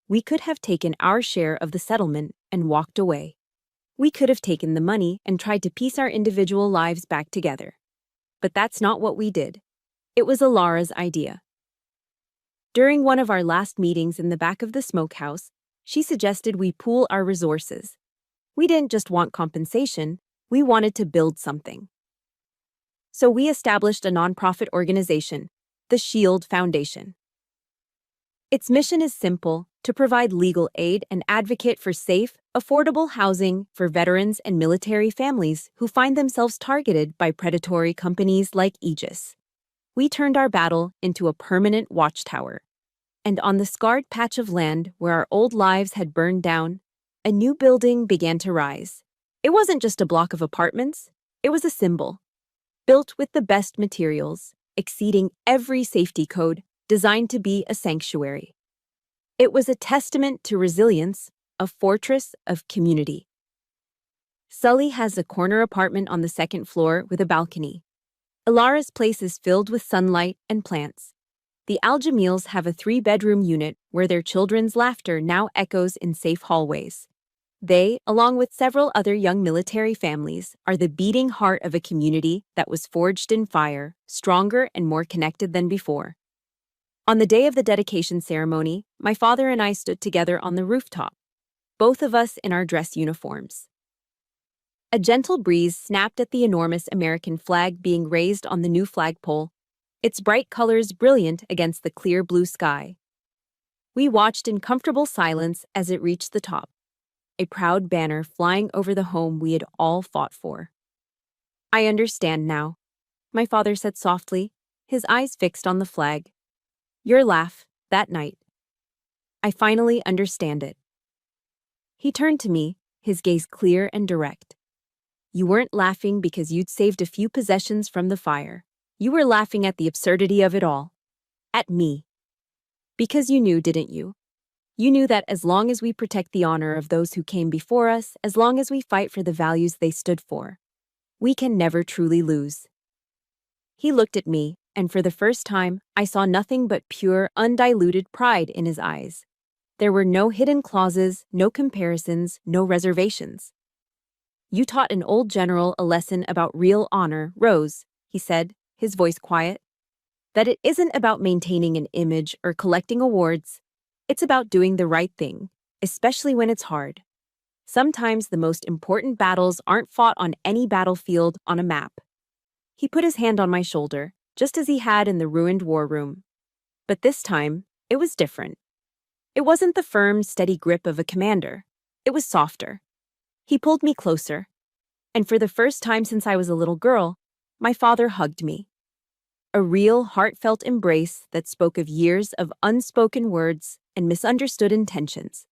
We could have taken our share of the settlement and walked away. We could have taken the money and tried to piece our individual lives back together. But that's not what we did. It was Alara's idea. During one of our last meetings in the back of the smokehouse, she suggested we pool our resources. We didn't just want compensation, we wanted to build something. So we established a nonprofit organization, the Shield Foundation. Its mission is simple: to provide legal aid and advocate for safe, affordable housing for veterans and military families who find themselves targeted by predatory companies like Aegis. We turned our battle into a permanent watchtower. And on the scarred patch of land where our old lives had burned down, a new building began to rise. It wasn't just a block of apartments, it was a symbol. Built with the best materials, exceeding every safety code, designed to be a sanctuary. It was a testament to resilience, a fortress of community. Sully has a corner apartment on the second floor with a balcony. Ilara's place is filled with sunlight and plants. The Aljamils have a 3-bedroom unit where their children's laughter now echoes in safe hallways. They, along with several other young military families, are the beating heart of a community that was forged in fire, stronger and more connected than before. On the day of the dedication ceremony, my father and I stood together on the rooftop, both of us in our dress uniforms. A gentle breeze snapped at the enormous American flag being raised on the new flagpole, its bright colors brilliant against the clear blue sky. We watched in comfortable silence as it reached the top, a proud banner flying over the home we had all fought for. "I understand now," my father said softly, his eyes fixed on the flag. "Your laugh, that night. I finally understand it." He turned to me, his gaze clear and direct. "You weren't laughing because you'd saved a few possessions from the fire. You were laughing at the absurdity of it all. At me. Because you knew, didn't you? You knew that as long as we protect the honor of those who came before us, as long as we fight for the values they stood for, we can never truly lose." He looked at me, and for the first time, I saw nothing but pure, undiluted pride in his eyes. There were no hidden clauses, no comparisons, no reservations. "You taught an old general a lesson about real honor, Rose," he said, his voice quiet. "That it isn't about maintaining an image or collecting awards. It's about doing the right thing, especially when it's hard. Sometimes the most important battles aren't fought on any battlefield on a map." He put his hand on my shoulder, just as he had in the ruined war room. But this time, it was different. It wasn't the firm, steady grip of a commander. It was softer. He pulled me closer, and for the first time since I was a little girl, my father hugged me. A real, heartfelt embrace that spoke of years of unspoken words and misunderstood intentions.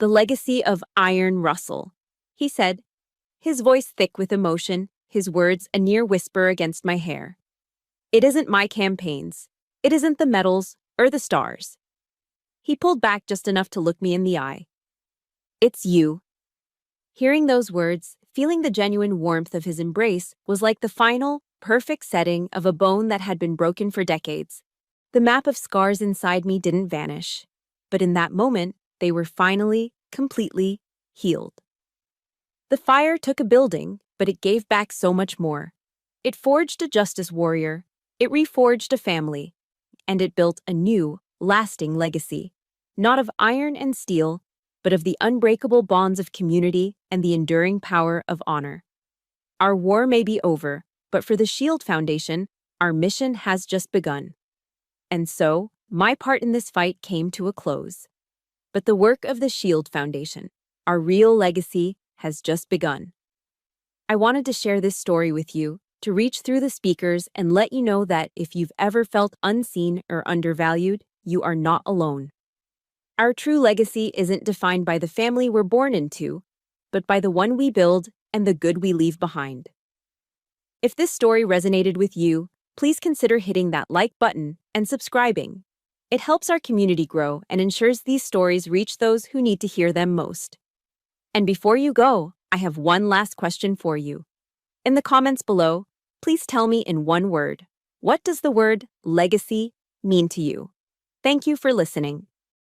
"The legacy of Iron Russell," he said, his voice thick with emotion, his words a near whisper against my hair. "It isn't my campaigns. It isn't the medals or the stars." He pulled back just enough to look me in the eye. "It's you." Hearing those words, feeling the genuine warmth of his embrace, was like the final, perfect setting of a bone that had been broken for decades. The map of scars inside me didn't vanish, but in that moment, they were finally, completely healed. The fire took a building, but it gave back so much more. It forged a justice warrior, it reforged a family, and it built a new, lasting legacy, not of iron and steel, but of the unbreakable bonds of community and the enduring power of honor. Our war may be over, but for the Shield Foundation, our mission has just begun. And so, my part in this fight came to a close. But the work of the Shield Foundation, our real legacy, has just begun. I wanted to share this story with you, to reach through the speakers and let you know that if you've ever felt unseen or undervalued, you are not alone. Our true legacy isn't defined by the family we're born into, but by the one we build and the good we leave behind. If this story resonated with you, please consider hitting that like button and subscribing. It helps our community grow and ensures these stories reach those who need to hear them most. And before you go, I have one last question for you. In the comments below, please tell me in one word, what does the word legacy mean to you? Thank you for listening.